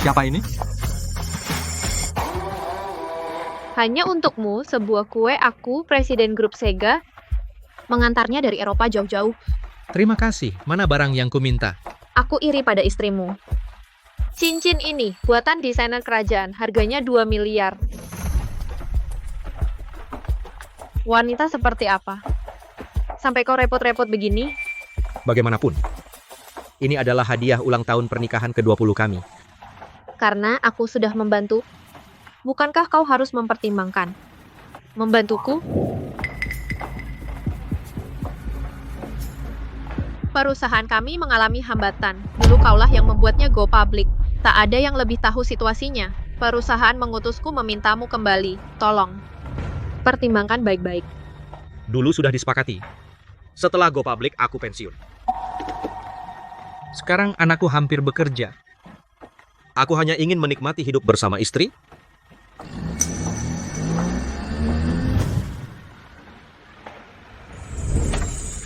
Siapa ini? Hanya untukmu, sebuah kue aku, Presiden Grup Sega, mengantarnya dari Eropa jauh-jauh. Terima kasih. Mana barang yang kuminta? Aku iri pada istrimu. Cincin ini, buatan desainer kerajaan, harganya 2 miliar. Wanita seperti apa? Sampai kau repot-repot begini? Bagaimanapun, ini adalah hadiah ulang tahun pernikahan ke-20 kami. Karena aku sudah membantu. Bukankah kau harus mempertimbangkan? Membantuku? Perusahaan kami mengalami hambatan. Dulu kaulah yang membuatnya go public. Tak ada yang lebih tahu situasinya. Perusahaan mengutusku memintamu kembali. Tolong. Pertimbangkan baik-baik. Dulu sudah disepakati. Setelah go public, aku pensiun. Sekarang anakku hampir bekerja. Aku hanya ingin menikmati hidup bersama istri.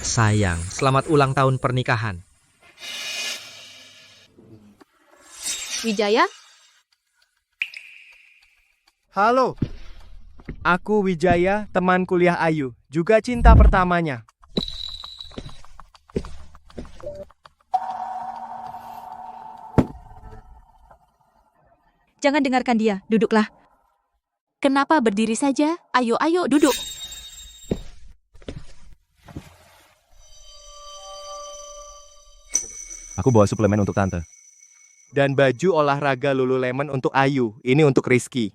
Sayang, selamat ulang tahun pernikahan. Wijaya? Halo, aku Wijaya, teman kuliah Ayu, juga cinta pertamanya. Jangan dengarkan dia, duduklah. Kenapa berdiri saja? Ayo, ayo, duduk. Aku bawa suplemen untuk tante. Dan baju olahraga Lululemon untuk Ayu, ini untuk Rizky.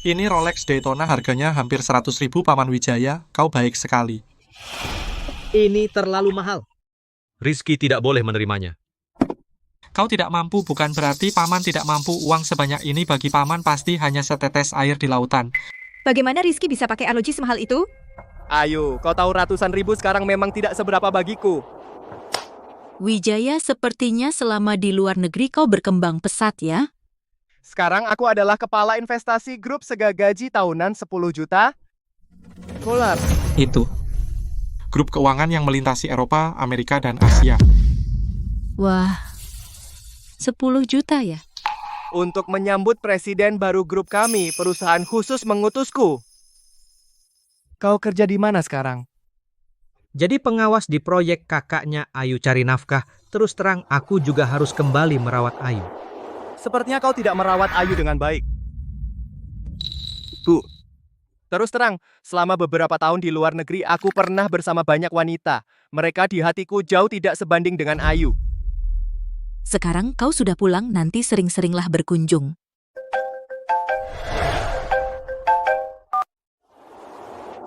Ini Rolex Daytona harganya hampir 100.000 Paman Wijaya. Kau baik sekali. Ini terlalu mahal. Rizky tidak boleh menerimanya. Kau tidak mampu bukan berarti Paman tidak mampu. Uang sebanyak ini bagi Paman pasti hanya setetes air di lautan. Bagaimana Rizky bisa pakai arloji semahal itu? Ayu, kau tahu ratusan ribu sekarang memang tidak seberapa bagiku. Wijaya, sepertinya selama di luar negeri kau berkembang pesat ya. Sekarang aku adalah kepala investasi grup Sega, gaji tahunan 10 juta dolar. Itu. Grup keuangan yang melintasi Eropa, Amerika, dan Asia. Wah, 10 juta ya? Untuk menyambut presiden baru grup kami, perusahaan khusus mengutusku. Kau kerja di mana sekarang? Jadi pengawas di proyek kakaknya Ayu cari nafkah. Terus terang aku juga harus kembali merawat Ayu. Sepertinya kau tidak merawat Ayu dengan baik. Bu, terus terang, selama beberapa tahun di luar negeri, aku pernah bersama banyak wanita. Mereka di hatiku jauh tidak sebanding dengan Ayu. Sekarang kau sudah pulang, nanti sering-seringlah berkunjung.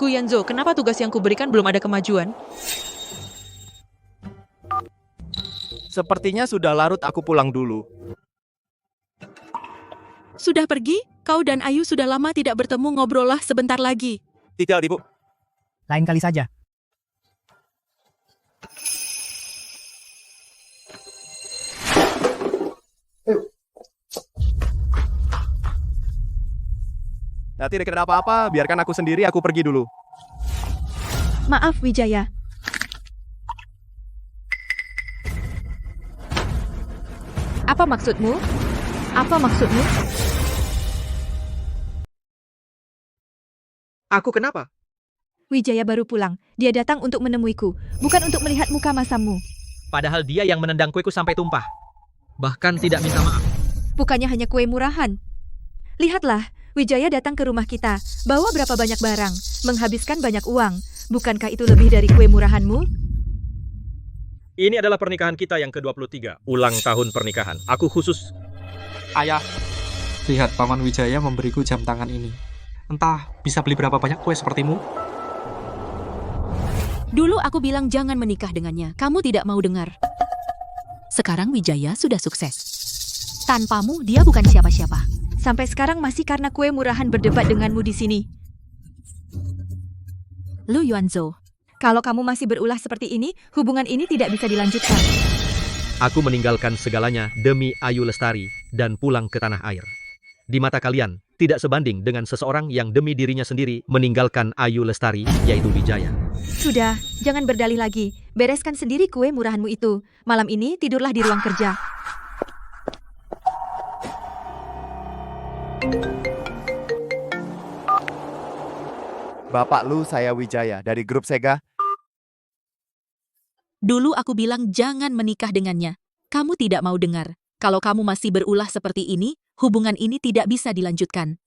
Guyanzo, kenapa tugas yang kuberikan belum ada kemajuan? Sepertinya sudah larut, aku pulang dulu. Sudah pergi? Kau dan Ayu sudah lama tidak bertemu, ngobrollah sebentar lagi. Tidak, Ibu. Lain kali saja. Nanti tidak ada apa-apa, biarkan aku sendiri, aku pergi dulu. Maaf Wijaya. Apa maksudmu? Apa maksudmu? Aku kenapa? Wijaya baru pulang. Dia datang untuk menemuiku, bukan untuk melihat muka masammu. Padahal dia yang menendang kueku sampai tumpah. Bahkan tidak minta maaf. Bukannya hanya kue murahan. Lihatlah, Wijaya datang ke rumah kita, bawa berapa banyak barang, menghabiskan banyak uang. Bukankah itu lebih dari kue murahanmu? Ini adalah pernikahan kita yang ke-23. Ulang tahun pernikahan. Aku khusus. Ayah, lihat Paman Wijaya memberiku jam tangan ini. Entah bisa beli berapa banyak kue sepertimu? Dulu aku bilang jangan menikah dengannya. Kamu tidak mau dengar. Sekarang Wijaya sudah sukses. Tanpamu, dia bukan siapa-siapa. Sampai sekarang masih karena kue murahan berdebat denganmu di sini. Lu Yuanzo, kalau kamu masih berulah seperti ini, hubungan ini tidak bisa dilanjutkan. Aku meninggalkan segalanya demi Ayu Lestari dan pulang ke tanah air. Di mata kalian, tidak sebanding dengan seseorang yang demi dirinya sendiri meninggalkan Ayu Lestari, yaitu Wijaya. Sudah, jangan berdalih lagi. Bereskan sendiri kue murahanmu itu. Malam ini tidurlah di ruang kerja. Bapak Lu, saya Wijaya dari grup Sega. Dulu aku bilang jangan menikah dengannya. Kamu tidak mau dengar. Kalau kamu masih berulah seperti ini, hubungan ini tidak bisa dilanjutkan.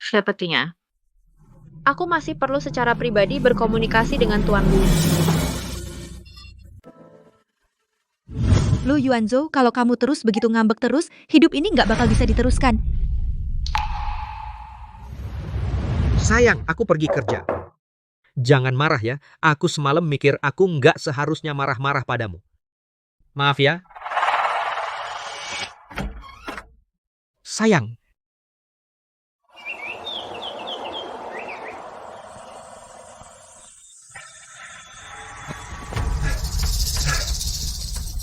Sepertinya. Aku masih perlu secara pribadi berkomunikasi dengan Tuan Lu. Lu Yuanzhou, kalau kamu terus begitu ngambek terus, hidup ini nggak bakal bisa diteruskan. Sayang, aku pergi kerja. Jangan marah ya, aku semalam mikir aku nggak seharusnya marah-marah padamu. Maaf ya. Sayang,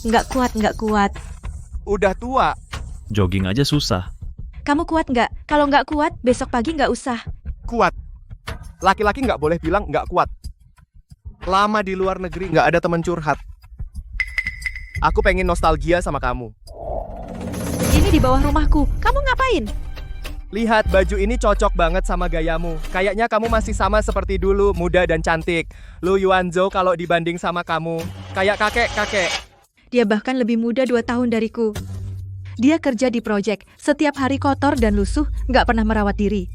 Nggak kuat, nggak kuat. Udah tua. Jogging aja susah. Kamu kuat nggak? Kalau nggak kuat, besok pagi nggak usah. Kuat. Laki-laki nggak boleh bilang nggak kuat. Lama di luar negeri nggak ada teman curhat. Aku pengen nostalgia sama kamu. Ini di bawah rumahku. Kamu ngapain? Lihat, baju ini cocok banget sama gayamu. Kayaknya kamu masih sama seperti dulu, muda dan cantik. Lu Yuanzhou kalau dibanding sama kamu, kayak kakek-kakek. Dia bahkan lebih muda 2 tahun dariku. Dia kerja di proyek, setiap hari kotor dan lusuh, nggak pernah merawat diri.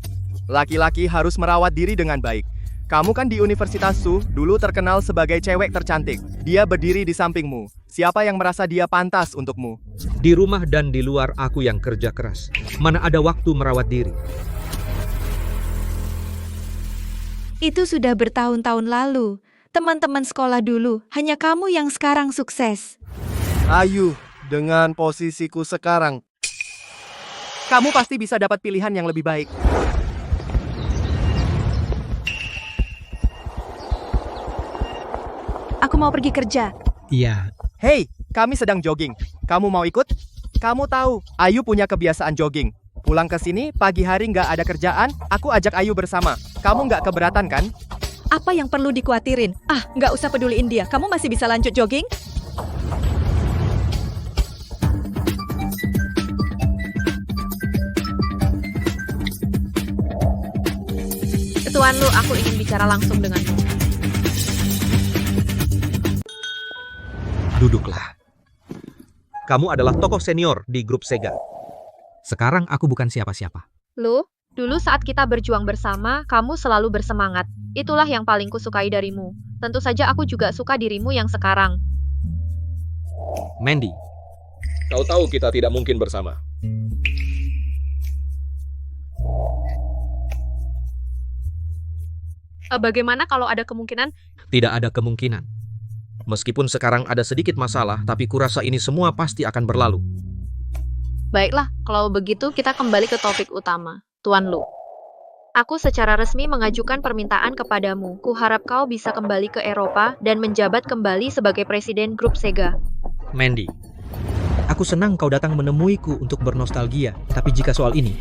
Laki-laki harus merawat diri dengan baik. Kamu kan di Universitas Su, dulu terkenal sebagai cewek tercantik. Dia berdiri di sampingmu. Siapa yang merasa dia pantas untukmu? di rumah dan di luar aku yang kerja keras. Mana ada waktu merawat diri. Itu sudah bertahun-tahun lalu. Teman-teman sekolah dulu, hanya kamu yang sekarang sukses. Ayu, dengan posisiku sekarang, kamu pasti bisa dapat pilihan yang lebih baik. Aku mau pergi kerja. Iya. Hei, kami sedang jogging. Kamu mau ikut? Kamu tahu, Ayu punya kebiasaan jogging. Pulang ke sini, pagi hari nggak ada kerjaan, aku ajak Ayu bersama. Kamu nggak keberatan kan? Apa yang perlu dikuatirin? Nggak usah peduliin dia. Kamu masih bisa lanjut jogging? Tuan Lu, aku ingin bicara langsung denganmu. Duduklah. Kamu adalah tokoh senior di grup Sega. Sekarang aku bukan siapa-siapa. Lu, dulu saat kita berjuang bersama, kamu selalu bersemangat. Itulah yang paling kusukai darimu. Tentu saja aku juga suka dirimu yang sekarang. Mandy, Kau tahu kita tidak mungkin bersama. Bagaimana kalau ada kemungkinan? tidak ada kemungkinan. Meskipun sekarang ada sedikit masalah, tapi kurasa ini semua pasti akan berlalu. Baiklah, kalau begitu kita kembali ke topik utama. Tuan Lu. Aku secara resmi mengajukan permintaan kepadamu. Kuharap kau bisa kembali ke Eropa dan menjabat kembali sebagai presiden grup Sega. Mandy, aku senang kau datang menemuiku untuk bernostalgia. Tapi jika soal ini,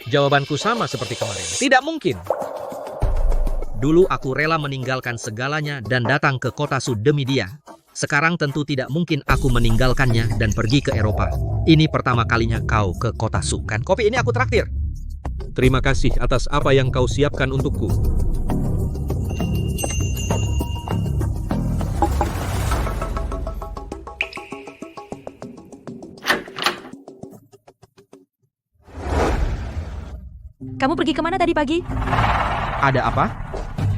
jawabanku sama seperti kemarin. Tidak mungkin. Dulu aku rela meninggalkan segalanya dan datang ke kota Su demi dia. Sekarang tentu tidak mungkin aku meninggalkannya dan pergi ke Eropa. Ini pertama kalinya kau ke kota Su, kan? Kopi ini aku traktir. Terima kasih atas apa yang kau siapkan untukku. Kamu pergi kemana tadi pagi? Ada apa?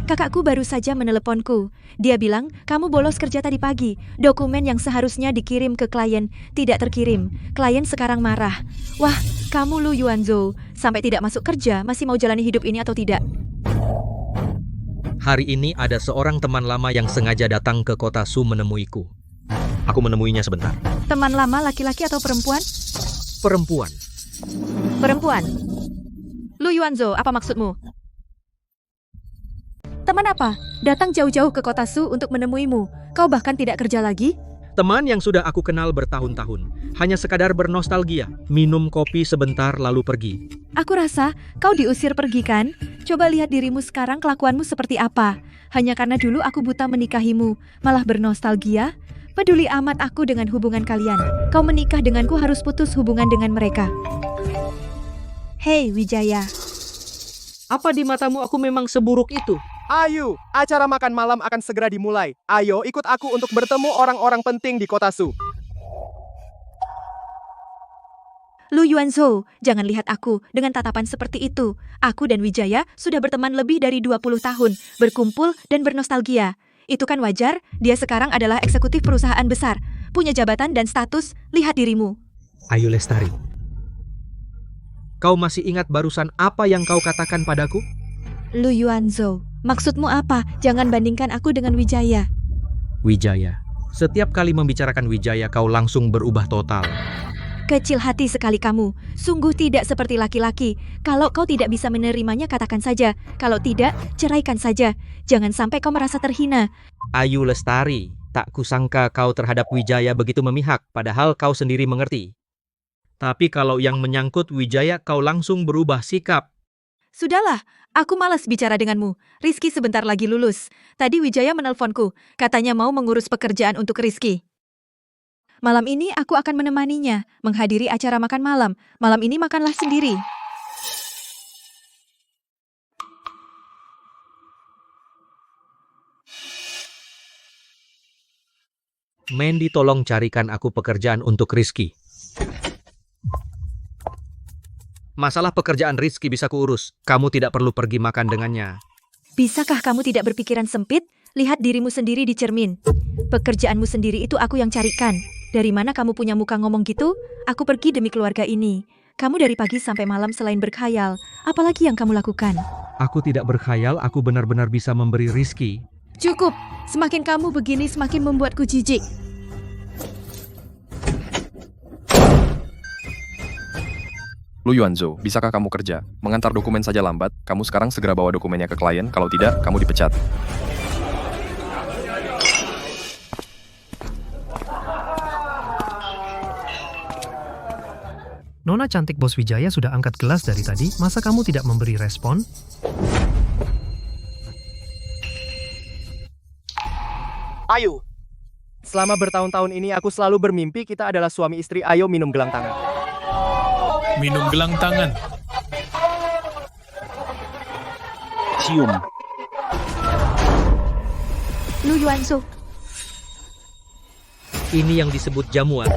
Kakakku baru saja meneleponku. Dia bilang, kamu bolos kerja tadi pagi. Dokumen yang seharusnya dikirim ke klien tidak terkirim. Klien sekarang marah. Wah, kamu Lu Yuanzhou. Sampai tidak masuk kerja, masih mau jalani hidup ini atau tidak? Hari ini ada seorang teman lama yang sengaja datang ke kota Su menemuiku. Aku menemuinya sebentar. Teman lama laki-laki atau perempuan? Perempuan. Perempuan. Lu Yuanzhou, apa maksudmu? Teman apa? Datang jauh-jauh ke kota Su untuk menemuimu. Kau bahkan tidak kerja lagi? Teman yang sudah aku kenal bertahun-tahun, hanya sekadar bernostalgia, minum kopi sebentar lalu pergi. Aku rasa kau diusir pergi kan? Coba lihat dirimu sekarang, kelakuanmu seperti apa? Hanya karena dulu aku buta menikahimu, malah bernostalgia? Peduli amat aku dengan hubungan kalian. Kau menikah denganku, harus putus hubungan dengan mereka. Hei Wijaya, Apa di matamu aku memang seburuk itu? Ayu, acara makan malam akan segera dimulai. Ayo ikut aku untuk bertemu orang-orang penting di kota Su. Lu Yuanzhou, jangan lihat aku dengan tatapan seperti itu. Aku dan Wijaya sudah berteman lebih dari 20 tahun, berkumpul dan bernostalgia. Itu kan wajar, dia sekarang adalah eksekutif perusahaan besar, punya jabatan dan status, lihat dirimu. Ayu Lestari. Kau masih ingat barusan apa yang kau katakan padaku? Lu Yuanzhou, maksudmu apa? Jangan bandingkan aku dengan Wijaya. Wijaya. Setiap kali membicarakan Wijaya kau langsung berubah total. Kecil hati sekali kamu, sungguh tidak seperti laki-laki. Kalau kau tidak bisa menerimanya, katakan saja. Kalau tidak, ceraikan saja. Jangan sampai kau merasa terhina. Ayu Lestari, tak kusangka kau terhadap Wijaya begitu memihak, padahal kau sendiri mengerti. Tapi kalau yang menyangkut Wijaya kau langsung berubah sikap. Sudahlah, aku malas bicara denganmu. Rizky sebentar lagi lulus. Tadi Wijaya menelponku, katanya mau mengurus pekerjaan untuk Rizky. Malam ini aku akan menemaninya, menghadiri acara makan malam. Malam ini makanlah sendiri. Mandy, tolong carikan aku pekerjaan untuk Rizky. Masalah pekerjaan Rizky bisa kuurus. Kamu tidak perlu pergi makan dengannya. Bisakah kamu tidak berpikiran sempit? Lihat dirimu sendiri di cermin. Pekerjaanmu sendiri itu aku yang carikan. Dari mana kamu punya muka ngomong gitu? Aku pergi demi keluarga ini. Kamu dari pagi sampai malam selain berkhayal, apalagi yang kamu lakukan? Aku tidak berkhayal, aku benar-benar bisa memberi Rizky. Cukup, semakin kamu begini semakin membuatku jijik. Lu Yuanzhou, bisakah kamu kerja? Mengantar dokumen saja lambat, kamu sekarang segera bawa dokumennya ke klien, kalau tidak, kamu dipecat. Nona cantik Bos Wijaya sudah angkat gelas dari tadi, masa kamu tidak memberi respon? Ayu, selama bertahun-tahun ini aku selalu bermimpi kita adalah suami istri. Ayo minum gelang tangan. Minum gelang tangan. Cium. Lu Yuanzhou, Ini yang disebut jamuan.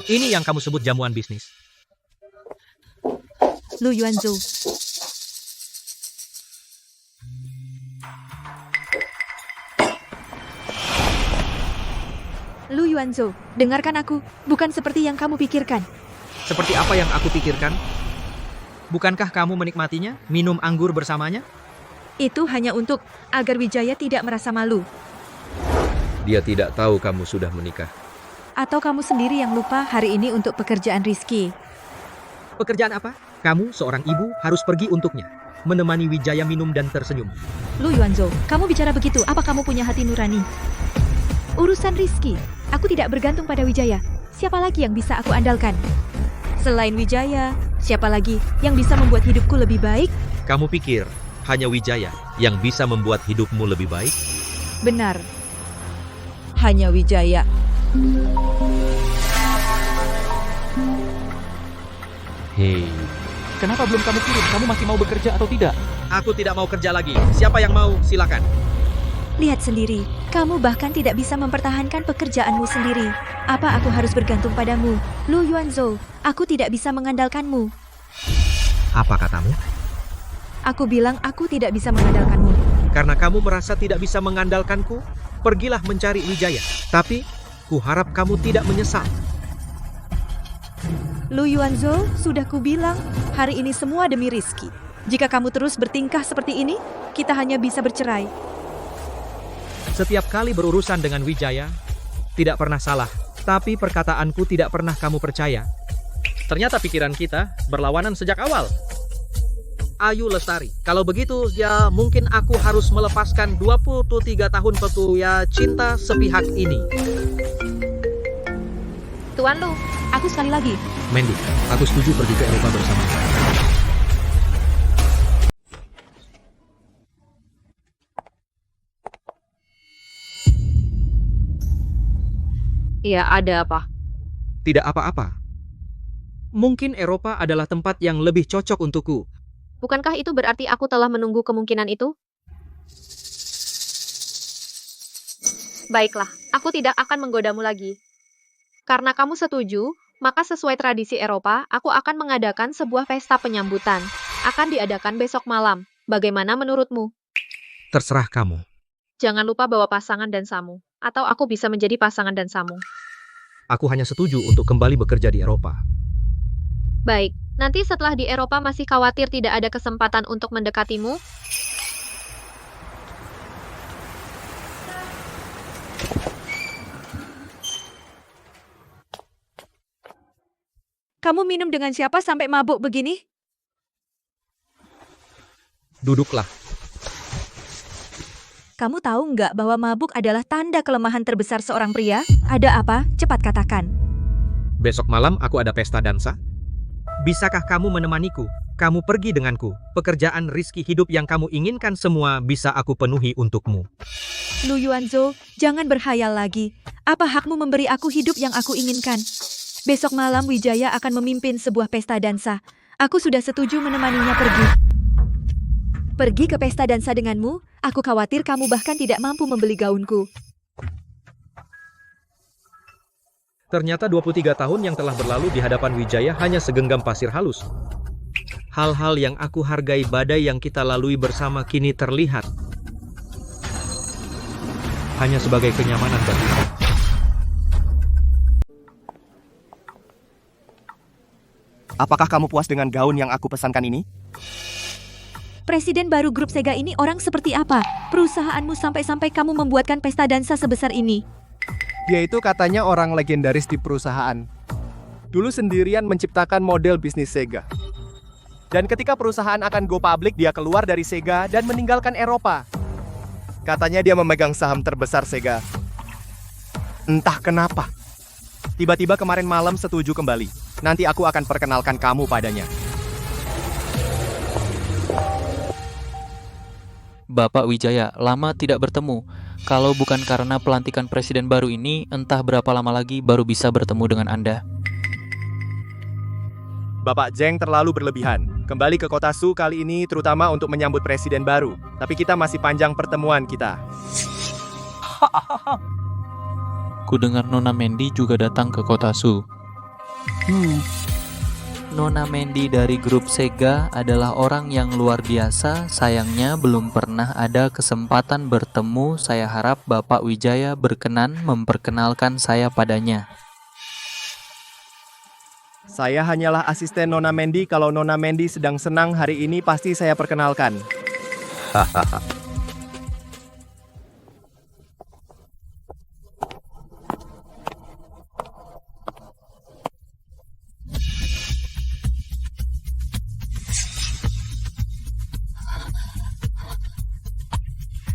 Ini yang kamu sebut jamuan bisnis. Lu Yuanzhou. Lu Yuanzhou, dengarkan aku. Bukan seperti yang kamu pikirkan. Seperti apa yang aku pikirkan? Bukankah kamu menikmatinya? Minum anggur bersamanya? Itu hanya untuk agar Wijaya tidak merasa malu. Dia tidak tahu kamu sudah menikah. Atau kamu sendiri yang lupa hari ini untuk pekerjaan Rizky. Pekerjaan apa? Kamu, seorang ibu, harus pergi untuknya. Menemani Wijaya minum dan tersenyum. Lu Yuanzhou, kamu bicara begitu, apa kamu punya hati nurani? Urusan Rizky, aku tidak bergantung pada Wijaya. Siapa lagi yang bisa aku andalkan? Selain Wijaya, siapa lagi yang bisa membuat hidupku lebih baik? Kamu pikir hanya Wijaya yang bisa membuat hidupmu lebih baik? Benar. Hanya Wijaya. Hei, Kenapa belum kamu kirim? Kamu masih mau bekerja atau tidak? aku tidak mau kerja lagi. Siapa yang mau, silakan. Lihat sendiri, kamu bahkan tidak bisa mempertahankan pekerjaanmu sendiri. Apa aku harus bergantung padamu? Lu Yuanzhou, aku tidak bisa mengandalkanmu. Apa katamu? Aku bilang aku tidak bisa mengandalkanmu. Karena kamu merasa tidak bisa mengandalkanku, pergilah mencari Wijaya. Tapi, kuharap kamu tidak menyesal. Lu Yuanzhou, sudah kubilang, hari ini semua demi Rizky. Jika kamu terus bertingkah seperti ini, kita hanya bisa bercerai. Setiap kali berurusan dengan Wijaya, tidak pernah salah. Tapi perkataanku tidak pernah kamu percaya. Ternyata pikiran kita berlawanan sejak awal. Ayu Lestari. Kalau begitu, ya mungkin aku harus melepaskan 23 tahun petua cinta sepihak ini. Tuan Lu, Aku sekali lagi. Mandy, aku setuju pergi ke Eropa bersama. ya ada apa? Tidak apa-apa. Mungkin Eropa adalah tempat yang lebih cocok untukku. Bukankah itu berarti aku telah menunggu kemungkinan itu? Baiklah, aku tidak akan menggodamu lagi. Karena kamu setuju, maka sesuai tradisi Eropa, aku akan mengadakan sebuah pesta penyambutan. Akan diadakan besok malam. Bagaimana menurutmu? Terserah kamu. Jangan lupa bawa pasangan dansamu. Atau aku bisa menjadi pasangan dansamu. Aku hanya setuju untuk kembali bekerja di Eropa. Baik, nanti setelah di Eropa masih khawatir tidak ada kesempatan untuk mendekatimu? Kamu minum dengan siapa sampai mabuk begini? Duduklah. Kamu tahu nggak bahwa mabuk adalah tanda kelemahan terbesar seorang pria? Ada apa? Cepat katakan. Besok malam aku ada pesta dansa. Bisakah kamu menemaniku? Kamu pergi denganku. Pekerjaan rizki hidup yang kamu inginkan semua bisa aku penuhi untukmu. Lu Yuanzhou, jangan berhayal lagi. Apa hakmu memberi aku hidup yang aku inginkan? Besok malam Wijaya akan memimpin sebuah pesta dansa. Aku sudah setuju menemaninya pergi. Pergi ke pesta dansa denganmu? Aku khawatir kamu bahkan tidak mampu membeli gaunku. Ternyata 23 tahun yang telah berlalu di hadapan Wijaya hanya segenggam pasir halus. Hal-hal yang aku hargai badai yang kita lalui bersama kini terlihat hanya sebagai kenyamanan bagiku. Apakah kamu puas dengan gaun yang aku pesankan ini? Presiden baru grup Sega ini orang seperti apa? Perusahaanmu sampai-sampai kamu membuatkan pesta dansa sebesar ini. Dia itu katanya orang legendaris di perusahaan. Dulu sendirian menciptakan model bisnis Sega. Dan ketika perusahaan akan go public, dia keluar dari Sega dan meninggalkan Eropa. Katanya dia memegang saham terbesar Sega. Entah kenapa. Tiba-tiba kemarin malam setuju kembali. Nanti aku akan perkenalkan kamu padanya. Bapak Wijaya, lama tidak bertemu. Kalau bukan karena pelantikan presiden baru ini, entah berapa lama lagi baru bisa bertemu dengan Anda. Bapak Zheng terlalu berlebihan. Kembali ke kota Su kali ini terutama untuk menyambut presiden baru. Tapi kita masih panjang pertemuan kita. Ku dengar Nona Mandy juga datang ke kota Su. Nona Mandy dari grup Sega adalah orang yang luar biasa. Sayangnya belum pernah ada kesempatan bertemu. Saya harap Bapak Wijaya berkenan memperkenalkan saya padanya. Saya hanyalah asisten Nona Mandy. Kalau Nona Mandy sedang senang hari ini pasti saya perkenalkan.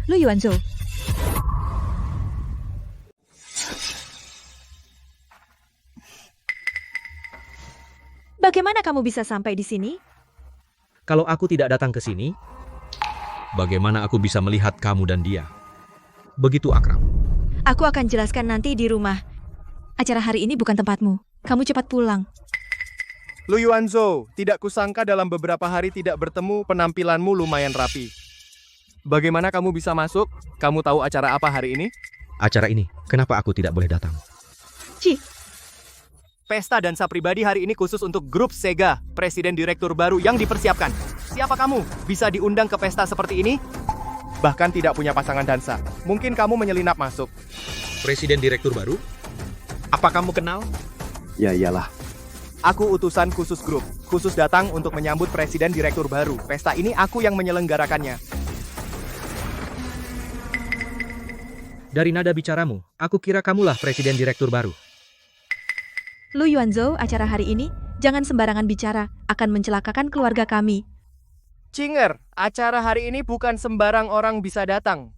Lu Yuanzhou. Bagaimana kamu bisa sampai di sini? Kalau aku tidak datang ke sini, bagaimana aku bisa melihat kamu dan dia? Begitu akrab. Aku akan jelaskan nanti di rumah. Acara hari ini bukan tempatmu. Kamu cepat pulang. Lu Yuanzhou, tidak kusangka dalam beberapa hari tidak bertemu penampilanmu lumayan rapi. Bagaimana kamu bisa masuk? Kamu tahu acara apa hari ini? Acara ini, kenapa aku tidak boleh datang? Pesta dansa pribadi hari ini khusus untuk grup Sega, presiden direktur baru yang dipersiapkan. Siapa kamu? Bisa diundang ke pesta seperti ini? Bahkan tidak punya pasangan dansa. Mungkin kamu menyelinap masuk. Presiden direktur baru? Apa kamu kenal? Ya iyalah. Aku utusan khusus grup, khusus datang untuk menyambut presiden direktur baru. Pesta ini aku yang menyelenggarakannya. Dari nada bicaramu, aku kira kamulah presiden direktur baru. Lu Yuanzhou, acara hari ini, jangan sembarangan bicara, akan mencelakakan keluarga kami. Cinger, acara hari ini bukan sembarang orang bisa datang.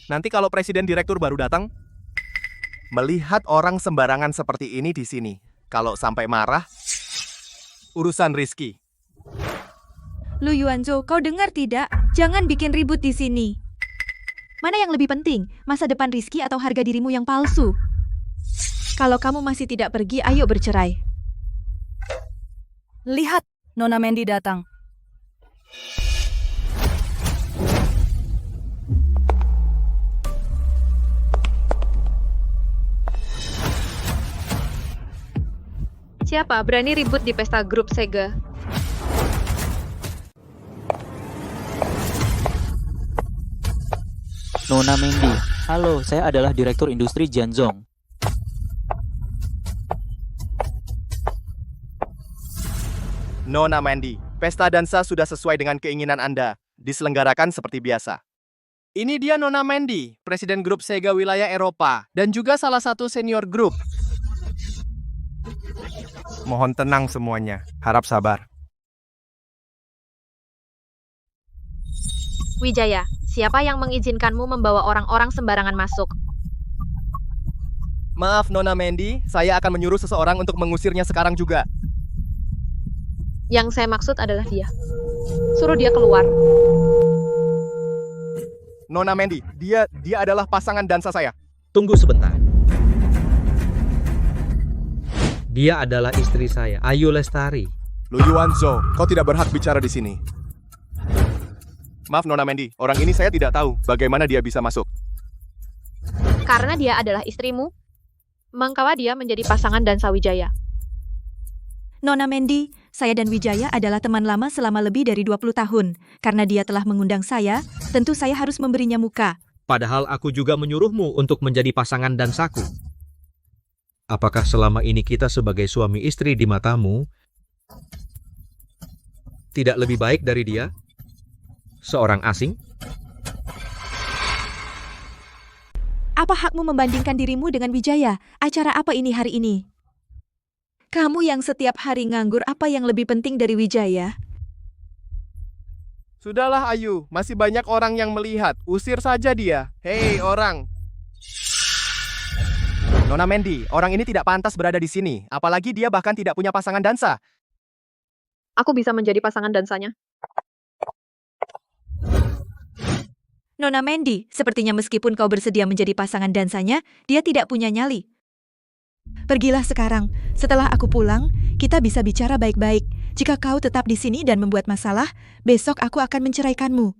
Nanti kalau presiden direktur baru datang, melihat orang sembarangan seperti ini di sini, kalau sampai marah, urusan Rizky. Lu Yuanzhou, kau dengar tidak? Jangan bikin ribut di sini. Mana yang lebih penting, masa depan Rizky atau harga dirimu yang palsu? Kalau kamu masih tidak pergi, ayo bercerai. Lihat, Nona Mandy datang. Siapa berani ribut di pesta grup Sega? Nona Mandy, halo, saya adalah Direktur Industri Jianzhong. Nona Mandy, pesta dansa sudah sesuai dengan keinginan Anda, diselenggarakan seperti biasa. Ini dia Nona Mandy, Presiden Grup Sega Wilayah Eropa, dan juga salah satu senior grup. Mohon tenang semuanya, harap sabar. Wijaya, siapa yang mengizinkanmu membawa orang-orang sembarangan masuk? Maaf Nona Mandy, saya akan menyuruh seseorang untuk mengusirnya sekarang juga. Yang saya maksud adalah dia. Suruh dia keluar. Nona Mandy, dia adalah pasangan dansa saya. Tunggu sebentar. Dia adalah istri saya, Ayu Lestari. Lu Yuanzhou, kau tidak berhak bicara di sini. Maaf Nona Mandy, orang ini saya tidak tahu bagaimana dia bisa masuk. Karena dia adalah istrimu, mengkawa dia menjadi pasangan dansa Wijaya. Nona Mandy, saya dan Wijaya adalah teman lama selama lebih dari 20 tahun. Karena dia telah mengundang saya, tentu saya harus memberinya muka. Padahal aku juga menyuruhmu untuk menjadi pasangan dansaku. Apakah selama ini kita sebagai suami istri di matamu tidak lebih baik dari dia? Seorang asing? Apa hakmu membandingkan dirimu dengan Wijaya? Acara apa ini hari ini? Kamu yang setiap hari nganggur, apa yang lebih penting dari Wijaya? Sudahlah Ayu, masih banyak orang yang melihat. Usir saja dia. Hei orang. Nona Mandy, orang ini tidak pantas berada di sini. Apalagi dia bahkan tidak punya pasangan dansa. Aku bisa menjadi pasangan dansanya. Nona Mandy, sepertinya meskipun kau bersedia menjadi pasangan dansanya, dia tidak punya nyali. Pergilah sekarang. Setelah aku pulang, kita bisa bicara baik-baik. Jika kau tetap di sini dan membuat masalah, besok aku akan menceraikanmu.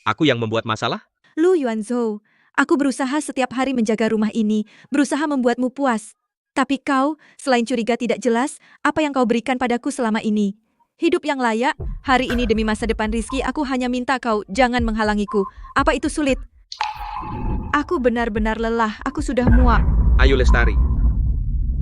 Aku yang membuat masalah? Lu Yuanzhou, aku berusaha setiap hari menjaga rumah ini, berusaha membuatmu puas. Tapi kau, selain curiga tidak jelas, apa yang kau berikan padaku selama ini? Hidup yang layak, hari ini demi masa depan Rizky, aku hanya minta kau jangan menghalangiku. Apa itu sulit? Aku benar-benar lelah, aku sudah muak. Ayu Lestari,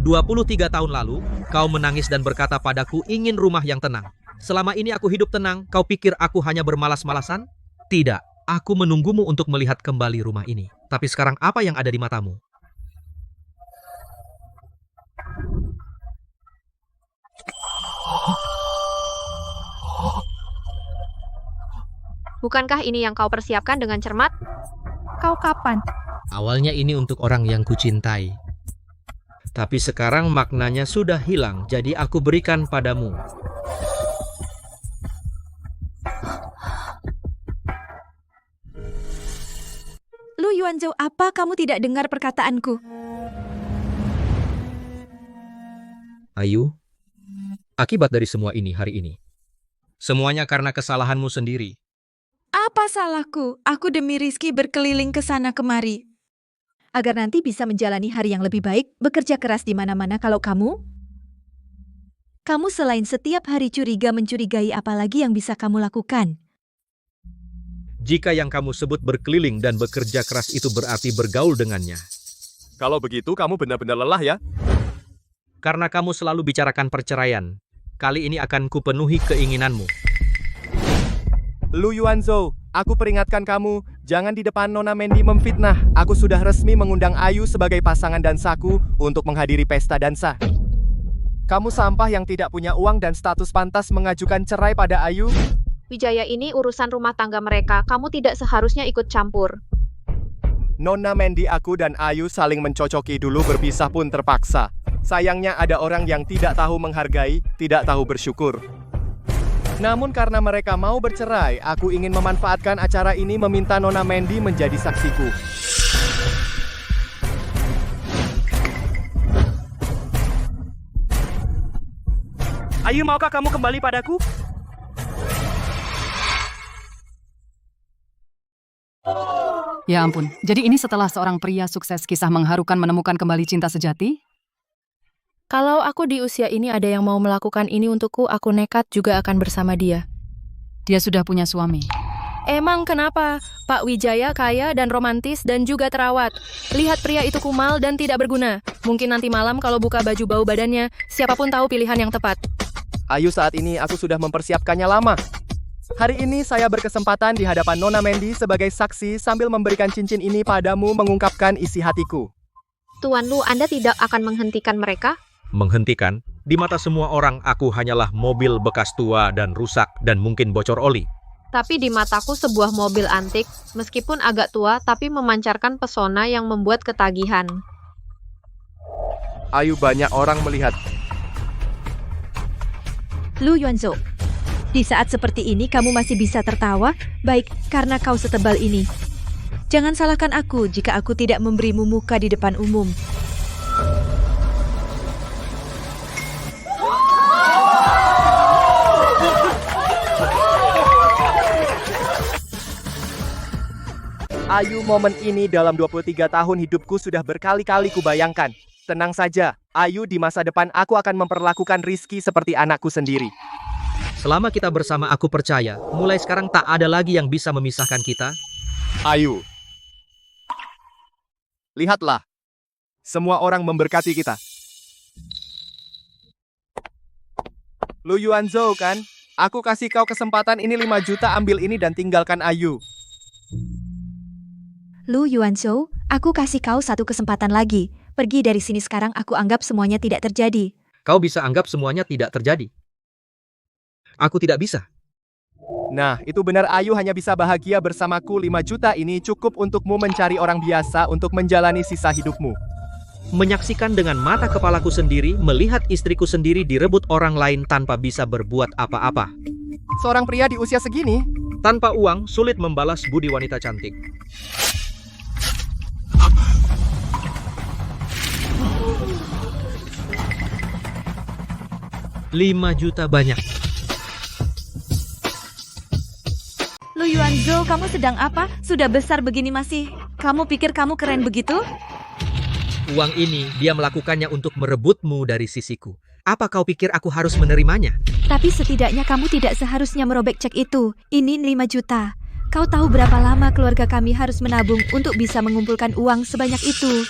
23 tahun lalu, kau menangis dan berkata padaku ingin rumah yang tenang. Selama ini aku hidup tenang, kau pikir aku hanya bermalas-malasan? Tidak, aku menunggumu untuk melihat kembali rumah ini. Tapi sekarang apa yang ada di matamu? Bukankah ini yang kau persiapkan dengan cermat? Kau kapan? Awalnya ini untuk orang yang kucintai. Tapi sekarang maknanya sudah hilang, jadi aku berikan padamu. Lu Yuanzhou, apa kamu tidak dengar perkataanku? Ayu, akibat dari semua ini hari ini, semuanya karena kesalahanmu sendiri. Apa salahku? Aku demi Rizky berkeliling ke sana kemari. Agar nanti bisa menjalani hari yang lebih baik, bekerja keras di mana-mana. Kalau kamu selain setiap hari curiga mencurigai, apalagi yang bisa kamu lakukan? Jika yang kamu sebut berkeliling dan bekerja keras itu berarti bergaul dengannya. Kalau begitu kamu benar-benar lelah ya? Karena kamu selalu bicarakan perceraian, kali ini akan kupenuhi keinginanmu. Lu Yuanzhou, aku peringatkan kamu, jangan di depan Nona Mandy memfitnah. Aku sudah resmi mengundang Ayu sebagai pasangan dansaku untuk menghadiri pesta dansa. Kamu sampah yang tidak punya uang dan status pantas mengajukan cerai pada Ayu? Wijaya, ini urusan rumah tangga mereka, kamu tidak seharusnya ikut campur. Nona Mandy, aku dan Ayu saling mencocoki dulu, berpisah pun terpaksa. Sayangnya ada orang yang tidak tahu menghargai, tidak tahu bersyukur. Namun karena mereka mau bercerai, aku ingin memanfaatkan acara ini meminta Nona Mandy menjadi saksiku. Ayu, maukah kamu kembali padaku? Ya ampun, jadi ini setelah seorang pria sukses kisah mengharukan menemukan kembali cinta sejati? Kalau aku di usia ini ada yang mau melakukan ini untukku, aku nekat juga akan bersama dia. Dia sudah punya suami. Emang kenapa? Pak Wijaya kaya dan romantis dan juga terawat. Lihat pria itu kumal dan tidak berguna. Mungkin nanti malam kalau buka baju bau badannya, siapapun tahu pilihan yang tepat. Ayu, saat ini aku sudah mempersiapkannya lama. Hari ini saya berkesempatan di hadapan Nona Mandy sebagai saksi sambil memberikan cincin ini padamu mengungkapkan isi hatiku. Tuan Lu, Anda tidak akan menghentikan mereka? Menghentikan? Di mata semua orang aku hanyalah mobil bekas tua dan rusak dan mungkin bocor oli. Tapi di mataku sebuah mobil antik, meskipun agak tua tapi memancarkan pesona yang membuat ketagihan. Ayu, banyak orang melihat. Lu Yuanzhou, di saat seperti ini kamu masih bisa tertawa? Baik, karena kau setebal ini. Jangan salahkan aku jika aku tidak memberimu muka di depan umum. Ayu, momen ini dalam 23 tahun hidupku sudah berkali-kali kubayangkan. Tenang saja, Ayu, di masa depan aku akan memperlakukan Rizky seperti anakku sendiri. Selama kita bersama, aku percaya, mulai sekarang tak ada lagi yang bisa memisahkan kita. Ayu, lihatlah. Semua orang memberkati kita. Lu Yuanzhou kan? Aku kasih kau kesempatan ini 5 juta, ambil ini dan tinggalkan Ayu. Lu Yuanzhou, aku kasih kau satu kesempatan lagi. Pergi dari sini sekarang, aku anggap semuanya tidak terjadi. Kau bisa anggap semuanya tidak terjadi. Aku tidak bisa. Nah, itu benar, Ayu hanya bisa bahagia bersamaku. 5 juta ini cukup untukmu mencari orang biasa untuk menjalani sisa hidupmu. Menyaksikan dengan mata kepalaku sendiri, melihat istriku sendiri direbut orang lain tanpa bisa berbuat apa-apa. Seorang pria di usia segini, tanpa uang, sulit membalas budi wanita cantik. Lima juta banyak. Lu Yuanzhou, kamu sedang apa? Sudah besar begini masih. Kamu pikir kamu keren begitu? Uang ini dia melakukannya untuk merebutmu dari sisiku. Apa kau pikir aku harus menerimanya? Tapi setidaknya kamu tidak seharusnya merobek cek itu. Ini 5 juta. Kau tahu berapa lama keluarga kami harus menabung untuk bisa mengumpulkan uang sebanyak itu?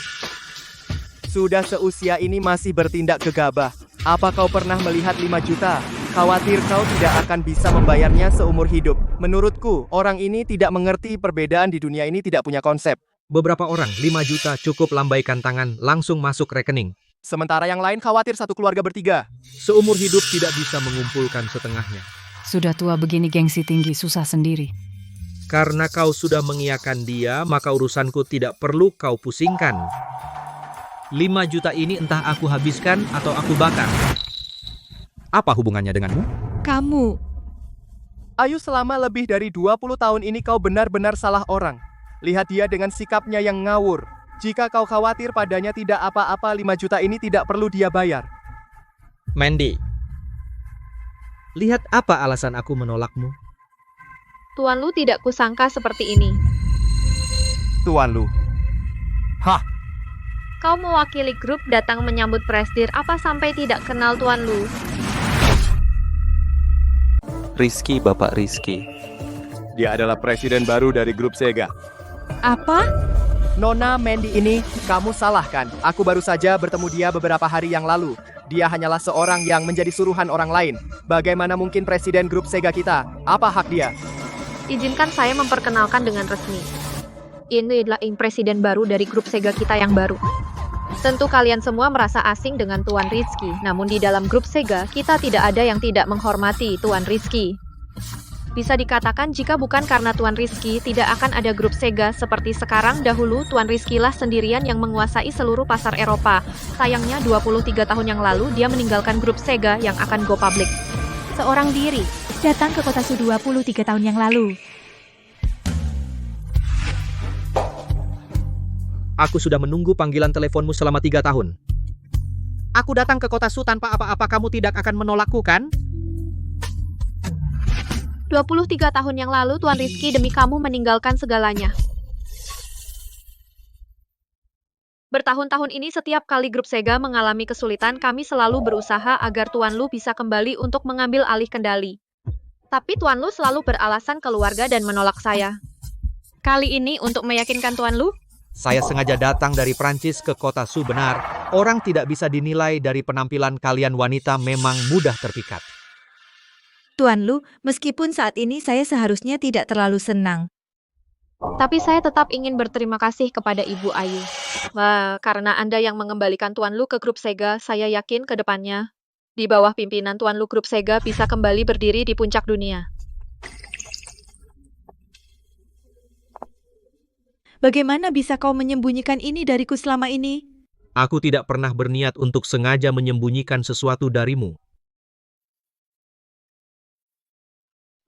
Sudah seusia ini masih bertindak gegabah. Apa kau pernah melihat 5 juta? Khawatir kau tidak akan bisa membayarnya seumur hidup. Menurutku, orang ini tidak mengerti perbedaan di dunia ini, tidak punya konsep. Beberapa orang, 5 juta cukup lambaikan tangan, langsung masuk rekening. Sementara yang lain khawatir satu keluarga bertiga. Seumur hidup tidak bisa mengumpulkan setengahnya. Sudah tua begini gengsi tinggi, susah sendiri. Karena kau sudah mengiyakan dia, maka urusanku tidak perlu kau pusingkan. 5 juta ini entah aku habiskan atau aku bakar. Apa hubungannya denganmu? Kamu. Ayu, selama lebih dari 20 tahun ini kau benar-benar salah orang. Lihat dia dengan sikapnya yang ngawur. Jika kau khawatir padanya tidak apa-apa, 5 juta ini tidak perlu dia bayar. Mandy, lihat apa alasan aku menolakmu. Tuan Lu, tidak kusangka seperti ini. Tuan Lu. Hah? Kau mewakili grup datang menyambut presidir, apa sampai tidak kenal Tuan Lu? Rizky, Bapak Rizky. Dia adalah presiden baru dari grup Sega. Apa? Nona Mandy ini, kamu salah kan? Aku baru saja bertemu dia beberapa hari yang lalu. Dia hanyalah seorang yang menjadi suruhan orang lain. Bagaimana mungkin presiden grup Sega kita? Apa hak dia? Izinkan saya memperkenalkan dengan resmi. Ini adalah presiden baru dari grup Sega kita yang baru. Tentu kalian semua merasa asing dengan Tuan Rizky, namun di dalam grup Sega, kita tidak ada yang tidak menghormati Tuan Rizky. Bisa dikatakan jika bukan karena Tuan Rizky, tidak akan ada grup Sega seperti sekarang. Dahulu, Tuan Rizky lah sendirian yang menguasai seluruh pasar Eropa. Sayangnya, 23 tahun yang lalu, dia meninggalkan grup Sega yang akan go public. Seorang diri datang ke kota Su 23 tahun yang lalu. Aku sudah menunggu panggilan teleponmu selama 3 tahun. Aku datang ke kota Su tanpa apa-apa, kamu tidak akan menolakku, kan? 23 tahun yang lalu, Tuan Rizky demi kamu meninggalkan segalanya. Bertahun-tahun ini setiap kali grup Sega mengalami kesulitan, kami selalu berusaha agar Tuan Lu bisa kembali untuk mengambil alih kendali. Tapi Tuan Lu selalu beralasan keluarga dan menolak saya. Kali ini untuk meyakinkan Tuan Lu, Saya sengaja datang dari Prancis ke kota Su. Benar, orang tidak bisa dinilai dari penampilan kalian wanita memang mudah terpikat. Tuan Lu, meskipun saat ini saya seharusnya tidak terlalu senang. tapi saya tetap ingin berterima kasih kepada Ibu Ayu. Wah, karena Anda yang mengembalikan Tuan Lu ke grup Sega, saya yakin ke depannya, di bawah pimpinan Tuan Lu grup Sega bisa kembali berdiri di puncak dunia. Bagaimana bisa kau menyembunyikan ini dariku selama ini? Aku tidak pernah berniat untuk sengaja menyembunyikan sesuatu darimu.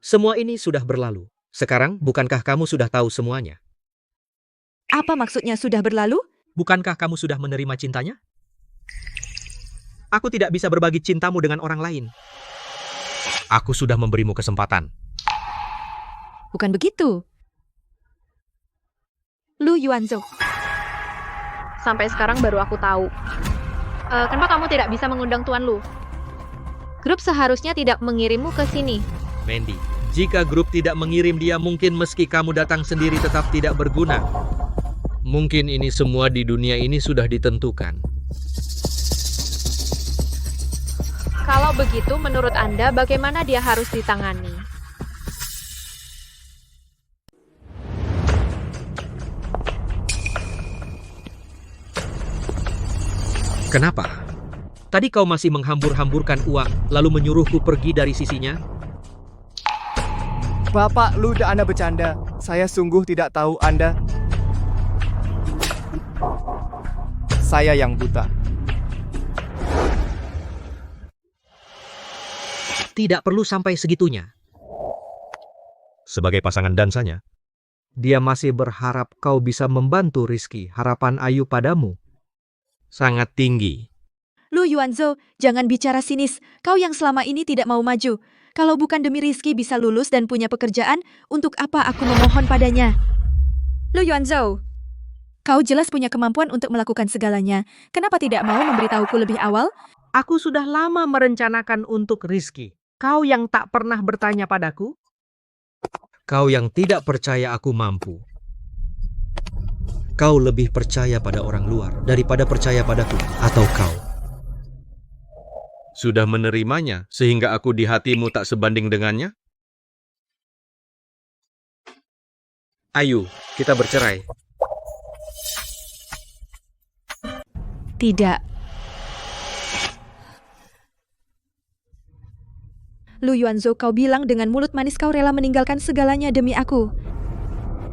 Semua ini sudah berlalu. Sekarang, bukankah kamu sudah tahu semuanya? Apa maksudnya sudah berlalu? Bukankah kamu sudah menerima cintanya? Aku tidak bisa berbagi cintamu dengan orang lain. Aku sudah memberimu kesempatan. Bukan begitu. Lu Yuanzhou. Sampai sekarang baru aku tahu. Kenapa kamu tidak bisa mengundang Tuan Lu? Grup seharusnya tidak mengirimmu ke sini. Mandy, jika grup tidak mengirim dia, mungkin meski kamu datang sendiri tetap tidak berguna. Mungkin ini semua di dunia ini sudah ditentukan. Kalau begitu, menurut Anda bagaimana dia harus ditangani? Kenapa? Tadi kau masih menghambur-hamburkan uang, lalu menyuruhku pergi dari sisinya? Bapak Lu dan Anda bercanda. Saya sungguh tidak tahu Anda. Saya yang buta. Tidak perlu sampai segitunya. Sebagai pasangan dansanya, dia masih berharap kau bisa membantu Rizky. Harapan Ayu padamu sangat tinggi. Lu Yuanzhou, jangan bicara sinis. Kau yang selama ini tidak mau maju. Kalau bukan demi Rizky bisa lulus dan punya pekerjaan, untuk apa aku memohon padanya? Lu Yuanzhou, kau jelas punya kemampuan untuk melakukan segalanya. Kenapa tidak mau memberitahuku lebih awal? Aku sudah lama merencanakan untuk Rizky. Kau yang tak pernah bertanya padaku? Kau yang tidak percaya aku mampu. Kau lebih percaya pada orang luar daripada percaya padaku, atau kau sudah menerimanya sehingga aku di hatimu tak sebanding dengannya? Ayu, kita bercerai. Tidak. Lu Yuanzhou, kau bilang dengan mulut manis kau rela meninggalkan segalanya demi aku.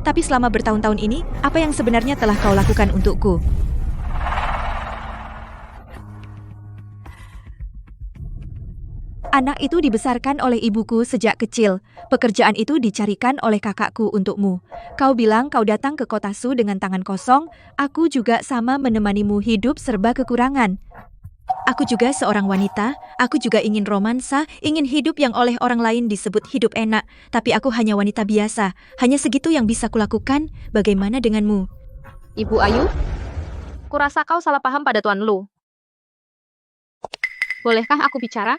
Tapi selama bertahun-tahun ini, apa yang sebenarnya telah kau lakukan untukku? Anak itu dibesarkan oleh ibuku sejak kecil. Pekerjaan itu dicarikan oleh kakakku untukmu. Kau bilang kau datang ke kota Su dengan tangan kosong. Aku juga sama menemanimu hidup serba kekurangan. Aku juga seorang wanita, aku juga ingin romansa, ingin hidup yang oleh orang lain disebut hidup enak. Tapi aku hanya wanita biasa, hanya segitu yang bisa kulakukan. Bagaimana denganmu? Ibu Ayu? Kurasa kau salah paham pada Tuan Lu. Bolehkah aku bicara?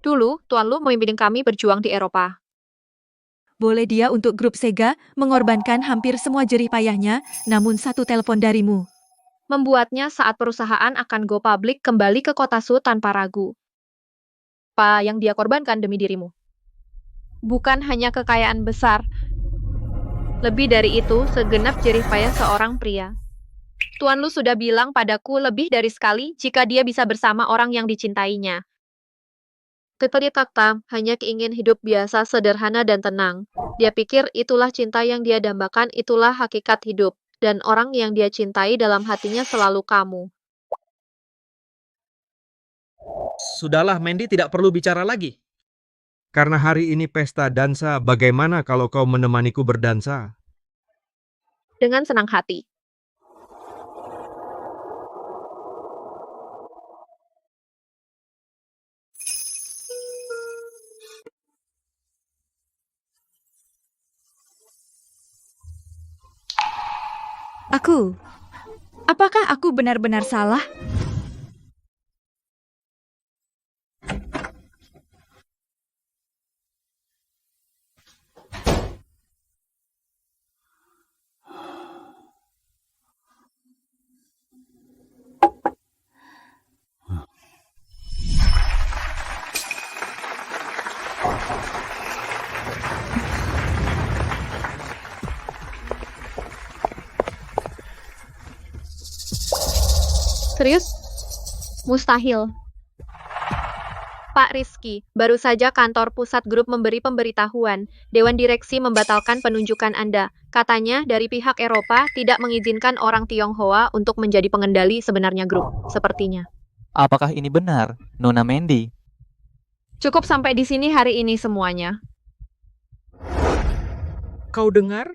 Dulu, Tuan Lu memimpin kami berjuang di Eropa. Boleh dia untuk grup Sega mengorbankan hampir semua jerih payahnya, namun satu telepon darimu Membuatnya saat perusahaan akan go public kembali ke kota Su tanpa ragu. Apa yang dia korbankan demi dirimu? Bukan hanya kekayaan besar, Lebih dari itu, segenap jerih payah seorang pria. Tuan Lu sudah bilang padaku lebih dari sekali jika dia bisa bersama orang yang dicintainya. Tetapi Takta hanya ingin hidup biasa, sederhana dan tenang. Dia pikir itulah cinta yang dia dambakan, itulah hakikat hidup. Dan orang yang dia cintai dalam hatinya selalu kamu. Sudahlah, Mandy tidak perlu bicara lagi. Karena hari ini pesta dansa, bagaimana kalau kau menemaniku berdansa? Dengan senang hati. Apakah aku benar-benar salah? Serius? Mustahil. Pak Rizky, baru saja kantor pusat grup memberi pemberitahuan. Dewan Direksi membatalkan penunjukan Anda. Katanya dari pihak Eropa tidak mengizinkan orang Tionghoa untuk menjadi pengendali sebenarnya grup. Sepertinya. Apakah ini benar, Nona Mandy? Cukup sampai di sini hari ini semuanya. Kau dengar?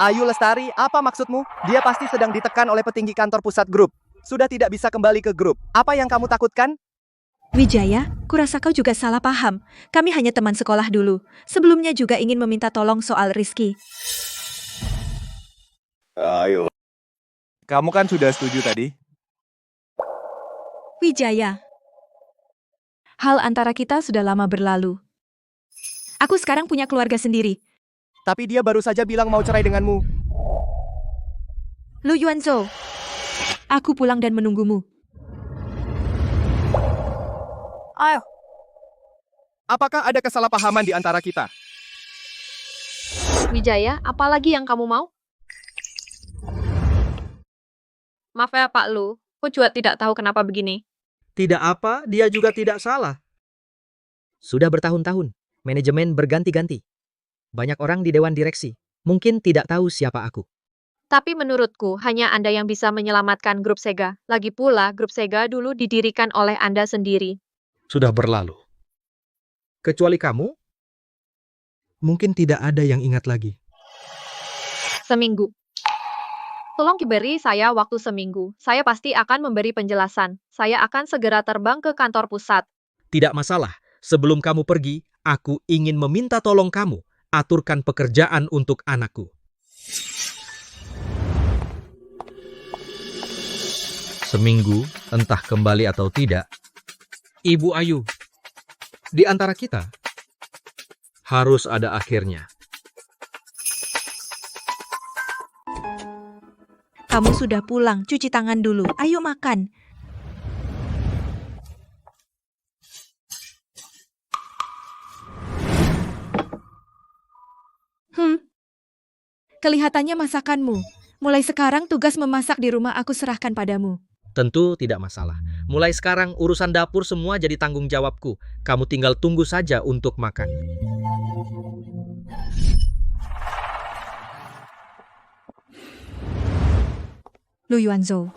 Ayu Lestari, apa maksudmu? Dia pasti sedang ditekan oleh petinggi kantor pusat grup. Sudah tidak bisa kembali ke grup. Apa yang kamu takutkan? Wijaya, kurasa kau juga salah paham. Kami hanya teman sekolah dulu. Sebelumnya juga ingin meminta tolong soal Rizky. Ayo. Kamu kan sudah setuju tadi? Wijaya, hal antara kita sudah lama berlalu. Aku sekarang punya keluarga sendiri. Tapi dia baru saja bilang mau cerai denganmu. Lu Yuanzhou, aku pulang dan menunggumu. Ayo. Apakah ada kesalahpahaman di antara kita? Wijaya, apalagi yang kamu mau? Maaf ya Pak Lu, aku juga tidak tahu kenapa begini. Tidak apa, dia juga tidak salah. Sudah bertahun-tahun, manajemen berganti-ganti. Banyak orang di Dewan Direksi, mungkin tidak tahu siapa aku. Tapi menurutku, hanya Anda yang bisa menyelamatkan grup Sega. Lagi pula, grup Sega dulu didirikan oleh Anda sendiri. Sudah berlalu. Kecuali kamu, mungkin tidak ada yang ingat lagi. Seminggu. Tolong beri saya waktu seminggu. Saya pasti akan memberi penjelasan. Saya akan segera terbang ke kantor pusat. Tidak masalah, sebelum kamu pergi, aku ingin meminta tolong kamu. Aturkan pekerjaan untuk anakku. Seminggu, entah kembali atau tidak. Ibu Ayu, di antara kita, harus ada akhirnya. Kamu sudah pulang, cuci tangan dulu. Ayo makan. Kelihatannya masakanmu. Mulai sekarang tugas memasak di rumah aku serahkan padamu. Tentu tidak masalah. Mulai sekarang urusan dapur semua jadi tanggung jawabku. Kamu tinggal tunggu saja untuk makan. Lu Yuanzhou.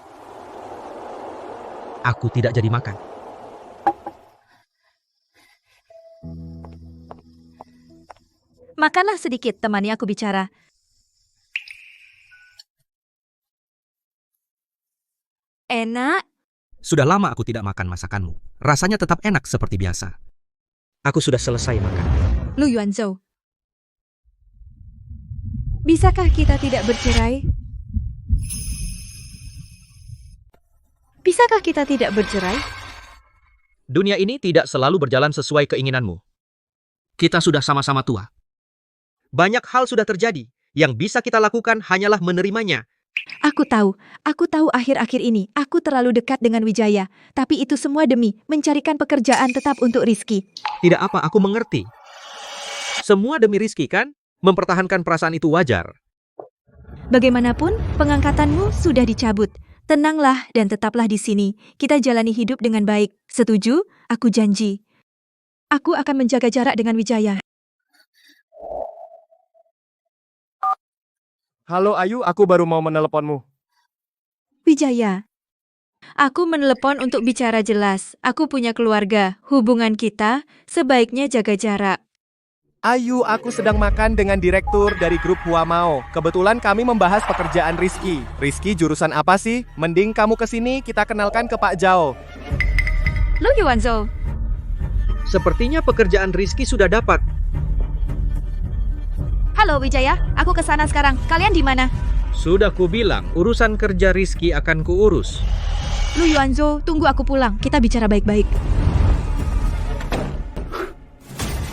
Aku tidak jadi makan. Makanlah sedikit, temani aku bicara. Enak. Sudah lama aku tidak makan masakanmu. Rasanya tetap enak seperti biasa. Aku sudah selesai makan. Lu Yuanzhou. Bisakah kita tidak bercerai? Bisakah kita tidak bercerai? Dunia ini tidak selalu berjalan sesuai keinginanmu. Kita sudah sama-sama tua. Banyak hal sudah terjadi. Yang bisa kita lakukan hanyalah menerimanya. Aku tahu akhir-akhir ini aku terlalu dekat dengan Wijaya. Tapi itu semua demi mencarikan pekerjaan tetap untuk Rizky. Tidak apa, aku mengerti. Semua demi Rizky kan? Mempertahankan perasaan itu wajar. Bagaimanapun, pengangkatanmu sudah dicabut. Tenanglah dan tetaplah di sini. Kita jalani hidup dengan baik. Setuju? Aku janji. Aku akan menjaga jarak dengan Wijaya. Halo Ayu, aku baru mau meneleponmu. Wijaya, aku menelepon untuk bicara jelas. Aku punya keluarga. Hubungan kita sebaiknya jaga jarak. Ayu, aku sedang makan dengan direktur dari grup Huamao. Kebetulan kami membahas pekerjaan Rizky. Rizky jurusan apa sih? Mending kamu kesini, kita kenalkan ke Pak Zhao. Lu Yuanzo. Sepertinya pekerjaan Rizky sudah dapat. Halo Wijaya, aku ke sana sekarang. Kalian di mana? Sudah kubilang, urusan kerja Rizky akan kuurus. Lu Yuanzo, tunggu aku pulang. Kita bicara baik-baik.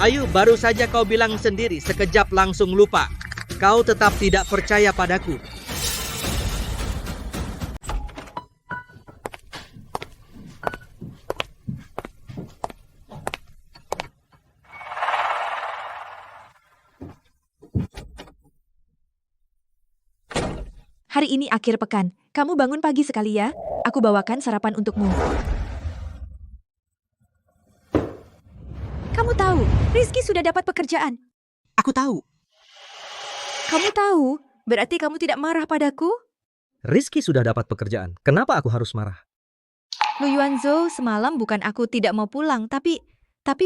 Ayu, baru saja kau bilang sendiri, sekejap langsung lupa. Kau tetap tidak percaya padaku. Hari ini akhir pekan. Kamu bangun pagi sekali ya. Aku bawakan sarapan untukmu. Kamu tahu, Rizky sudah dapat pekerjaan. Aku tahu. Kamu tahu? Berarti kamu tidak marah padaku? Rizky sudah dapat pekerjaan. Kenapa aku harus marah? Lu Yuanzo, semalam bukan aku tidak mau pulang, tapi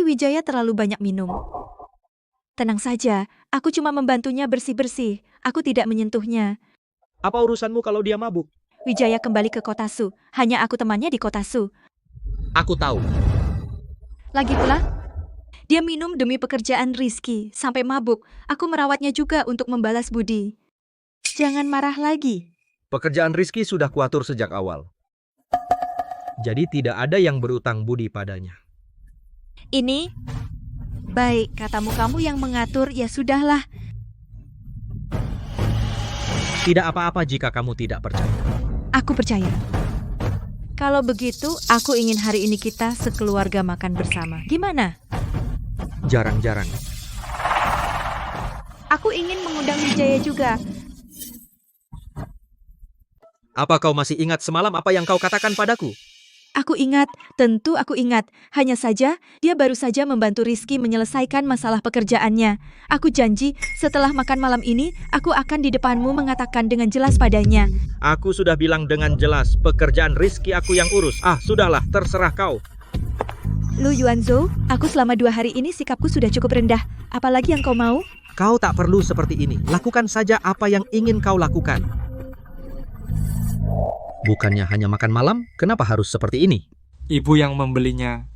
Wijaya terlalu banyak minum. Tenang saja, aku cuma membantunya bersih-bersih. Aku tidak menyentuhnya. Apa urusanmu kalau dia mabuk? Wijaya kembali ke kota Su. Hanya aku temannya di kota Su. Aku tahu. Lagi pula, dia minum demi pekerjaan Rizky sampai mabuk. Aku merawatnya juga untuk membalas budi. Jangan marah lagi. Pekerjaan Rizky sudah kuatur sejak awal. Jadi tidak ada yang berutang budi padanya. Ini, baik, katamu kamu yang mengatur, ya sudahlah. Tidak apa-apa jika kamu tidak percaya. Aku percaya. Kalau begitu, aku ingin hari ini kita sekeluarga makan bersama. Gimana? Jarang-jarang. Aku ingin mengundang Wijaya juga. Apa kau masih ingat semalam apa yang kau katakan padaku? Aku ingat, tentu aku ingat. Hanya saja, dia baru saja membantu Rizky menyelesaikan masalah pekerjaannya. Aku janji, setelah makan malam ini, aku akan di depanmu mengatakan dengan jelas padanya. Aku sudah bilang dengan jelas, pekerjaan Rizky aku yang urus. Ah, sudahlah, terserah kau. Lu Yuanzo, aku selama 2 hari ini sikapku sudah cukup rendah. Apalagi yang kau mau? Kau tak perlu seperti ini. Lakukan saja apa yang ingin kau lakukan. Bukannya hanya makan malam, kenapa harus seperti ini? Ibu yang membelinya.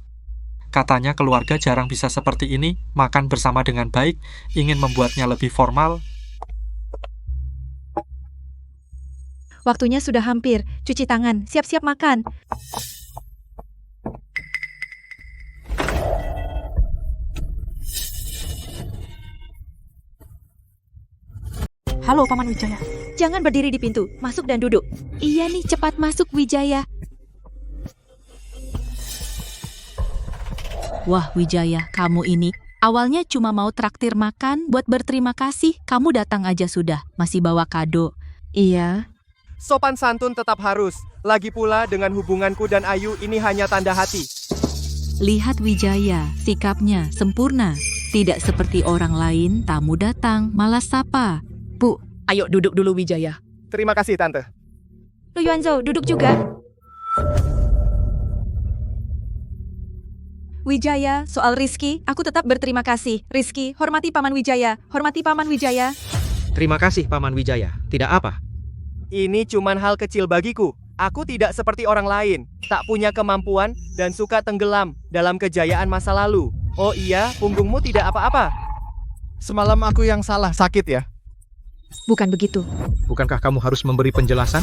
Katanya keluarga jarang bisa seperti ini, makan bersama dengan baik, ingin membuatnya lebih formal. Waktunya sudah hampir. Cuci tangan, siap-siap makan. Halo, Paman Wijaya. Jangan berdiri di pintu, masuk dan duduk. Iya nih, cepat masuk Wijaya. Wah, Wijaya, kamu ini awalnya cuma mau traktir makan buat berterima kasih. Kamu datang aja sudah, masih bawa kado. Iya. Sopan santun tetap harus. Lagi pula dengan hubunganku dan Ayu ini hanya tanda hati. Lihat Wijaya, sikapnya sempurna. Tidak seperti orang lain, tamu datang, malah sapa. Bu, ayo duduk dulu Wijaya. Terima kasih, Tante. Lu Yuanzo, duduk juga. Wijaya, soal Rizky, aku tetap berterima kasih. Rizky, hormati Paman Wijaya. Hormati Paman Wijaya. Terima kasih, Paman Wijaya. Tidak apa. Ini cuman hal kecil bagiku. Aku tidak seperti orang lain. Tak punya kemampuan dan suka tenggelam dalam kejayaan masa lalu. Oh iya, punggungmu tidak apa-apa. Semalam aku yang salah, sakit ya? Bukan begitu. Bukankah kamu harus memberi penjelasan?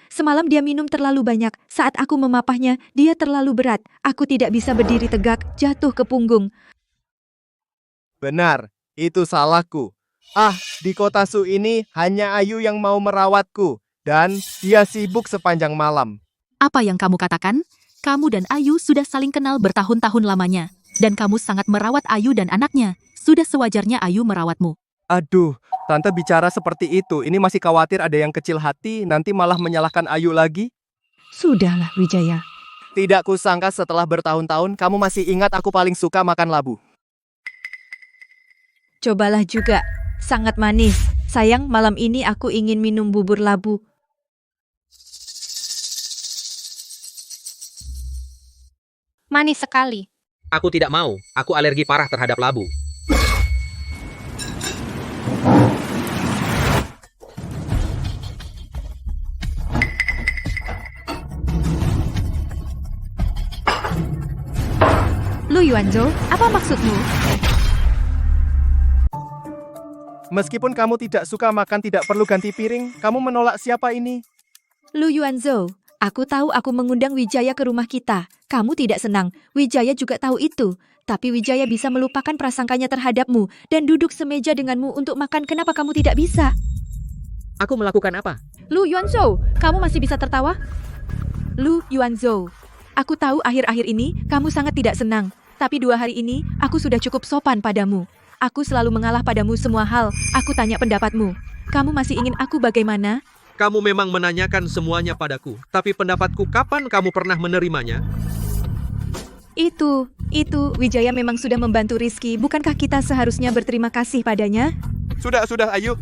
Semalam dia minum terlalu banyak. Saat aku memapahnya, dia terlalu berat. Aku tidak bisa berdiri tegak, jatuh ke punggung. Benar, itu salahku. Ah, di kota Su ini hanya Ayu yang mau merawatku. Dan dia sibuk sepanjang malam. Apa yang kamu katakan? Kamu dan Ayu sudah saling kenal bertahun-tahun lamanya. Dan kamu sangat merawat Ayu dan anaknya. Sudah sewajarnya Ayu merawatmu. Aduh, Tante bicara seperti itu. Ini masih khawatir ada yang kecil hati, nanti malah menyalahkan Ayu lagi. Sudahlah, Wijaya. Tidak kusangka setelah bertahun-tahun kamu masih ingat aku paling suka makan labu. Cobalah juga. Sangat manis. Sayang, malam ini aku ingin minum bubur labu. Manis sekali. Aku tidak mau. Aku alergi parah terhadap labu. Lu Yuanzhou, apa maksudmu? Meskipun kamu tidak suka makan tidak perlu ganti piring, kamu menolak siapa ini? Lu Yuanzhou, aku tahu aku mengundang Wijaya ke rumah kita. Kamu tidak senang. Wijaya juga tahu itu. Tapi Wijaya bisa melupakan prasangkanya terhadapmu dan duduk semeja denganmu untuk makan. Kenapa kamu tidak bisa? Aku melakukan apa? Lu Yuanzhou, kamu masih bisa tertawa? Lu Yuanzhou, aku tahu akhir-akhir ini kamu sangat tidak senang. Tapi 2 hari ini, aku sudah cukup sopan padamu. Aku selalu mengalah padamu semua hal. Aku tanya pendapatmu. Kamu masih ingin aku bagaimana? Kamu memang menanyakan semuanya padaku, tapi pendapatku kapan kamu pernah menerimanya? Itu, Wijaya memang sudah membantu Rizky. Bukankah kita seharusnya berterima kasih padanya? Sudah, Ayu.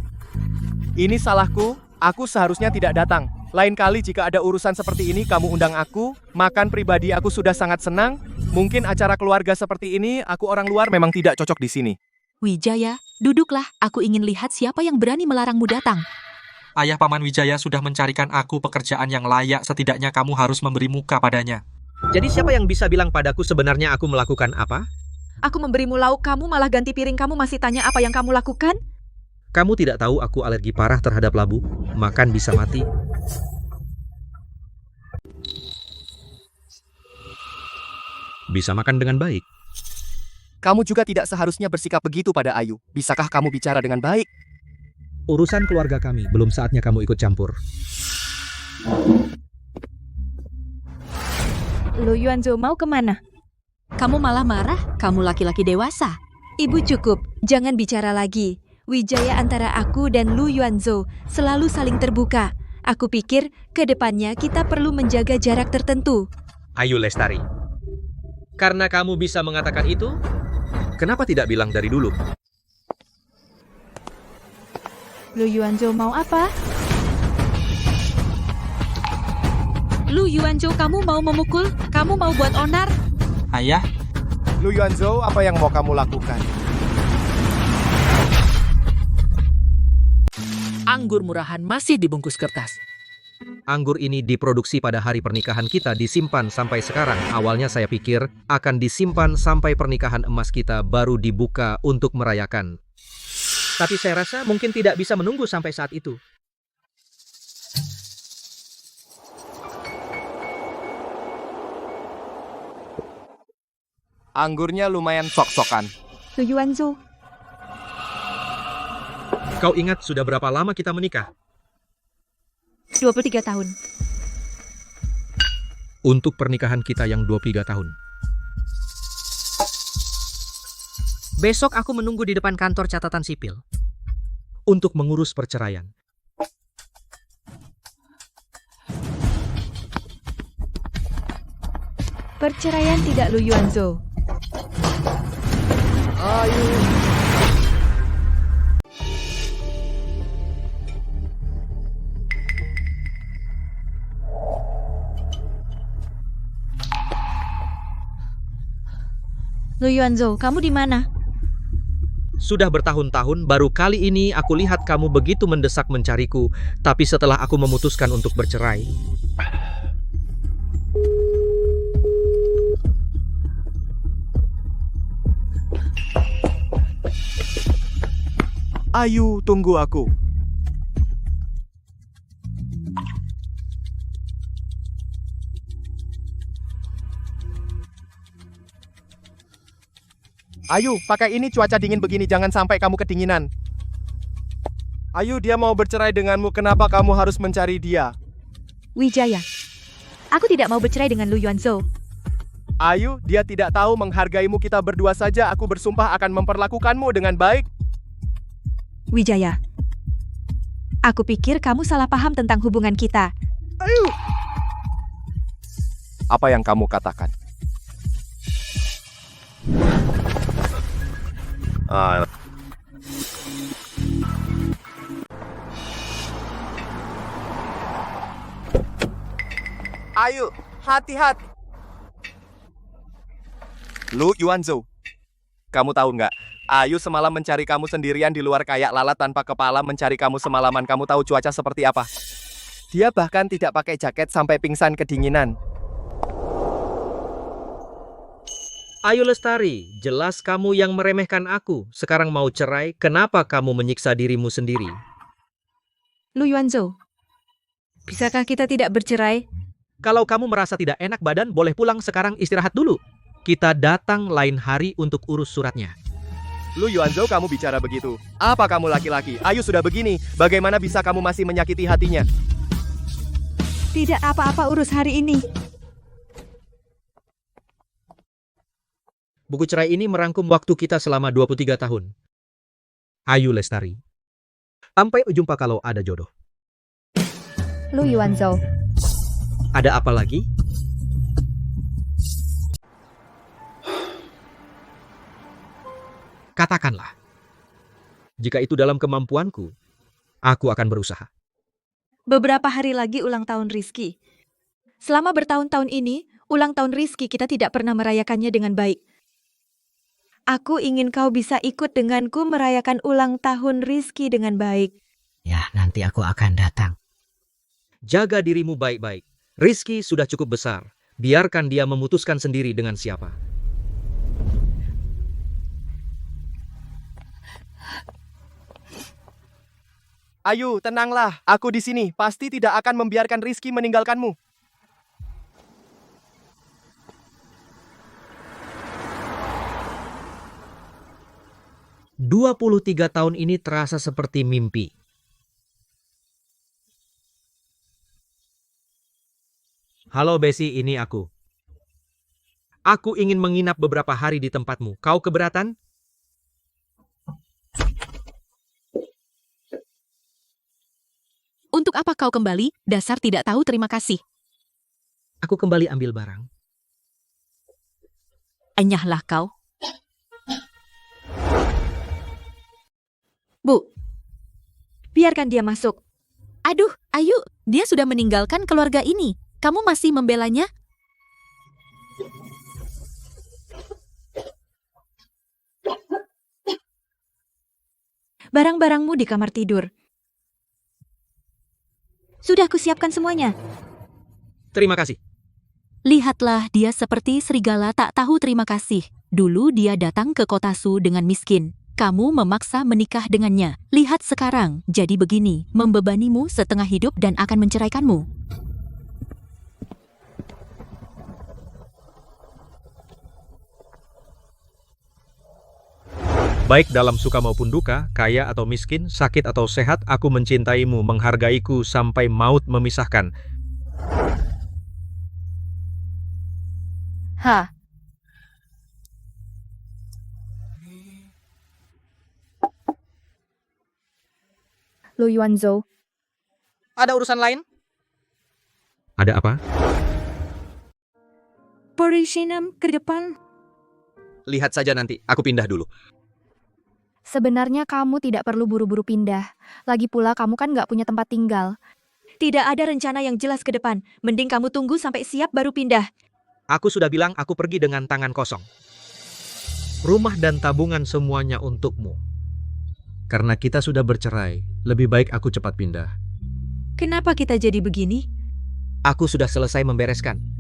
Ini salahku, aku seharusnya tidak datang. Lain kali jika ada urusan seperti ini kamu undang aku, makan pribadi aku sudah sangat senang. Mungkin acara keluarga seperti ini, aku orang luar memang tidak cocok di sini. Wijaya, duduklah. Aku ingin lihat siapa yang berani melarangmu datang. Ayah Paman Wijaya sudah mencarikan aku pekerjaan yang layak, setidaknya kamu harus memberi muka padanya. Jadi siapa yang bisa bilang padaku sebenarnya aku melakukan apa? Aku memberimu lauk, kamu malah ganti piring. Kamu masih tanya apa yang kamu lakukan? Kamu tidak tahu aku alergi parah terhadap labu. Makan bisa mati. Bisa makan dengan baik. Kamu juga tidak seharusnya bersikap begitu pada Ayu. Bisakah kamu bicara dengan baik? Urusan keluarga kami, belum saatnya kamu ikut campur. Lu Yuanzhou mau kemana? Kamu malah marah? Kamu laki-laki dewasa. Ibu cukup, jangan bicara lagi. Wijaya antara aku dan Lu Yuanzhou selalu saling terbuka. Aku pikir ke depannya kita perlu menjaga jarak tertentu. Ayu Lestari. Karena kamu bisa mengatakan itu, kenapa tidak bilang dari dulu? Lu Yuanzhou mau apa? Lu Yuanzhou, kamu mau memukul? Kamu mau buat onar? Ayah, Lu Yuanzhou, apa yang mau kamu lakukan? Anggur murahan masih dibungkus kertas. Anggur ini diproduksi pada hari pernikahan kita, disimpan sampai sekarang. Awalnya saya pikir akan disimpan sampai pernikahan emas kita baru dibuka untuk merayakan. Tapi saya rasa mungkin tidak bisa menunggu sampai saat itu. Anggurnya lumayan sok-sokan. Lu Yuanzhou, Kau ingat sudah berapa lama kita menikah? 23 tahun. Untuk pernikahan kita yang 23 tahun. Besok aku menunggu di depan kantor catatan sipil. Untuk mengurus perceraian. Perceraian tidak, Lu Yuanzhou. Ayu. Lu Yuanzhou, kamu di mana? Sudah bertahun-tahun, baru kali ini aku lihat kamu begitu mendesak mencariku. Tapi setelah aku memutuskan untuk bercerai. Ayu, tunggu aku. Ayu, pakai ini, cuaca dingin begini, jangan sampai kamu kedinginan. Ayu, dia mau bercerai denganmu, kenapa kamu harus mencari dia? Wijaya, aku tidak mau bercerai dengan Lu Yuanzhou. Ayu, dia tidak tahu menghargaimu. Kita berdua saja, aku bersumpah akan memperlakukanmu dengan baik. Wijaya, aku pikir kamu salah paham tentang hubungan kita. Ayu! Apa yang kamu katakan? Ayu, hati-hati. Lu Yuanzhou, kamu tahu nggak? Ayu semalam mencari kamu sendirian di luar kayak lalat tanpa kepala, mencari kamu semalaman. Kamu tahu cuaca seperti apa? Dia bahkan tidak pakai jaket sampai pingsan kedinginan. Ayu Lestari, jelas kamu yang meremehkan aku. Sekarang mau cerai, kenapa kamu menyiksa dirimu sendiri? Lu Yuanzhou, bisakah kita tidak bercerai? Kalau kamu merasa tidak enak badan, boleh pulang sekarang, istirahat dulu. Kita datang lain hari untuk urus suratnya. Lu Yuanzhou, kamu bicara begitu. Apa kamu laki-laki? Ayu sudah begini, bagaimana bisa kamu masih menyakiti hatinya? Tidak apa-apa urus hari ini. Buku cerai ini merangkum waktu kita selama 23 tahun. Ayu Lestari. Sampai jumpa kalau ada jodoh. Lu Yuanzhou. Ada apa lagi? Katakanlah. Jika itu dalam kemampuanku, aku akan berusaha. Beberapa hari lagi ulang tahun Rizky. Selama bertahun-tahun ini, ulang tahun Rizky kita tidak pernah merayakannya dengan baik. Aku ingin kau bisa ikut denganku merayakan ulang tahun Rizky dengan baik. Ya, nanti aku akan datang. Jaga dirimu baik-baik. Rizky sudah cukup besar. Biarkan dia memutuskan sendiri dengan siapa. Ayu, tenanglah. Aku di sini. Pasti tidak akan membiarkan Rizky meninggalkanmu. "23 tahun ini terasa seperti mimpi. Halo Besi, ini aku. Aku ingin menginap beberapa hari di tempatmu. Kau keberatan? Untuk apa kau kembali? Dasar tidak tahu terima kasih. Aku kembali ambil barang. Enyahlah kau. Bu, biarkan dia masuk. Aduh, Ayu, dia sudah meninggalkan keluarga ini. Kamu masih membelanya? Barang-barangmu di kamar tidur. Sudah kusiapkan semuanya. Terima kasih. Lihatlah, dia seperti serigala tak tahu terima kasih. Dulu dia datang ke kota Su dengan miskin. Kamu memaksa menikah dengannya. Lihat sekarang, jadi begini, membebanimu setengah hidup dan akan menceraikanmu. Baik dalam suka maupun duka, kaya atau miskin, sakit atau sehat, aku mencintaimu, menghargaiku sampai maut memisahkan. Ha. Lu Yuanzhou. Ada urusan lain? Ada apa? Perizinan ke depan. Lihat saja nanti, aku pindah dulu. Sebenarnya kamu tidak perlu buru-buru pindah. Lagi pula kamu kan nggak punya tempat tinggal. Tidak ada rencana yang jelas ke depan. Mending kamu tunggu sampai siap baru pindah. Aku sudah bilang aku pergi dengan tangan kosong. Rumah dan tabungan semuanya untukmu. Karena kita sudah bercerai, lebih baik aku cepat pindah. Kenapa kita jadi begini? Aku sudah selesai membereskan.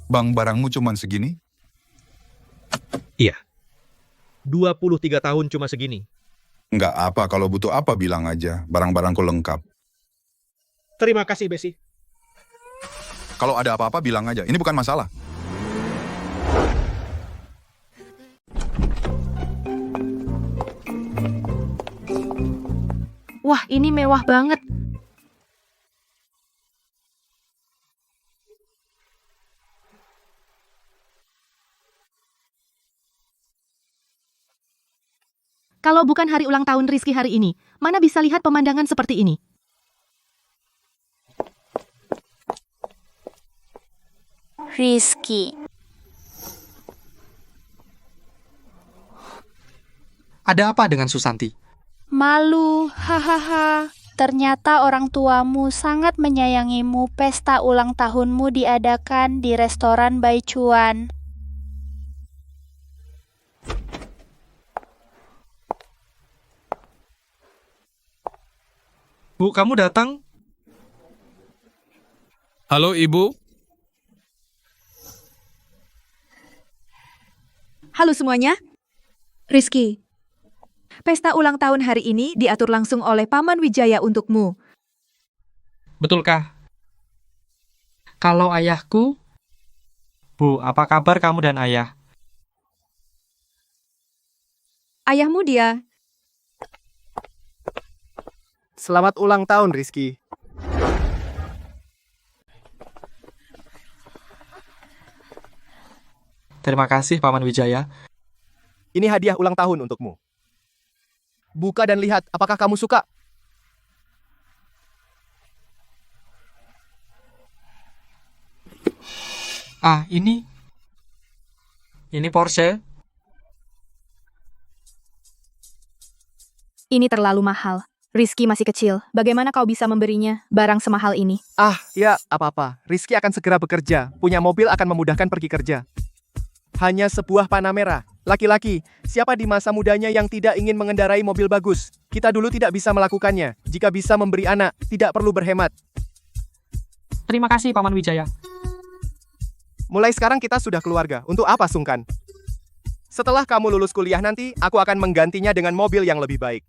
Bang, barangmu cuman segini? Iya. 23 tahun cuma segini. Nggak apa, kalau butuh apa bilang aja. Barang-barangku lengkap. Terima kasih, Besi. Kalau ada apa-apa bilang aja. Ini bukan masalah. Wah, ini mewah banget. Kalau bukan hari ulang tahun Rizky hari ini, mana bisa lihat pemandangan seperti ini? Rizky. Ada apa dengan Susanti? Malu, hahaha. Ternyata orang tuamu sangat menyayangimu. Pesta ulang tahunmu diadakan di restoran Baichuan. Bu, kamu datang? Halo, Ibu. Halo semuanya. Rizky, pesta ulang tahun hari ini diatur langsung oleh Paman Wijaya untukmu. Betulkah? Kalau ayahku... Bu, apa kabar kamu dan ayah? Ayahmu dia. Selamat ulang tahun, Rizky. Terima kasih, Paman Wijaya. Ini hadiah ulang tahun untukmu. Buka dan lihat, apakah kamu suka? Ah, ini Porsche. Ini terlalu mahal. Rizky masih kecil. Bagaimana kau bisa memberinya barang semahal ini? Ah, ya, apa-apa. Rizky akan segera bekerja. Punya mobil akan memudahkan pergi kerja. Hanya sebuah Panamera. Laki-laki, siapa di masa mudanya yang tidak ingin mengendarai mobil bagus? Kita dulu tidak bisa melakukannya. Jika bisa memberi anak, tidak perlu berhemat. Terima kasih, Paman Wijaya. Mulai sekarang kita sudah keluarga. Untuk apa sungkan? Setelah kamu lulus kuliah nanti, aku akan menggantinya dengan mobil yang lebih baik.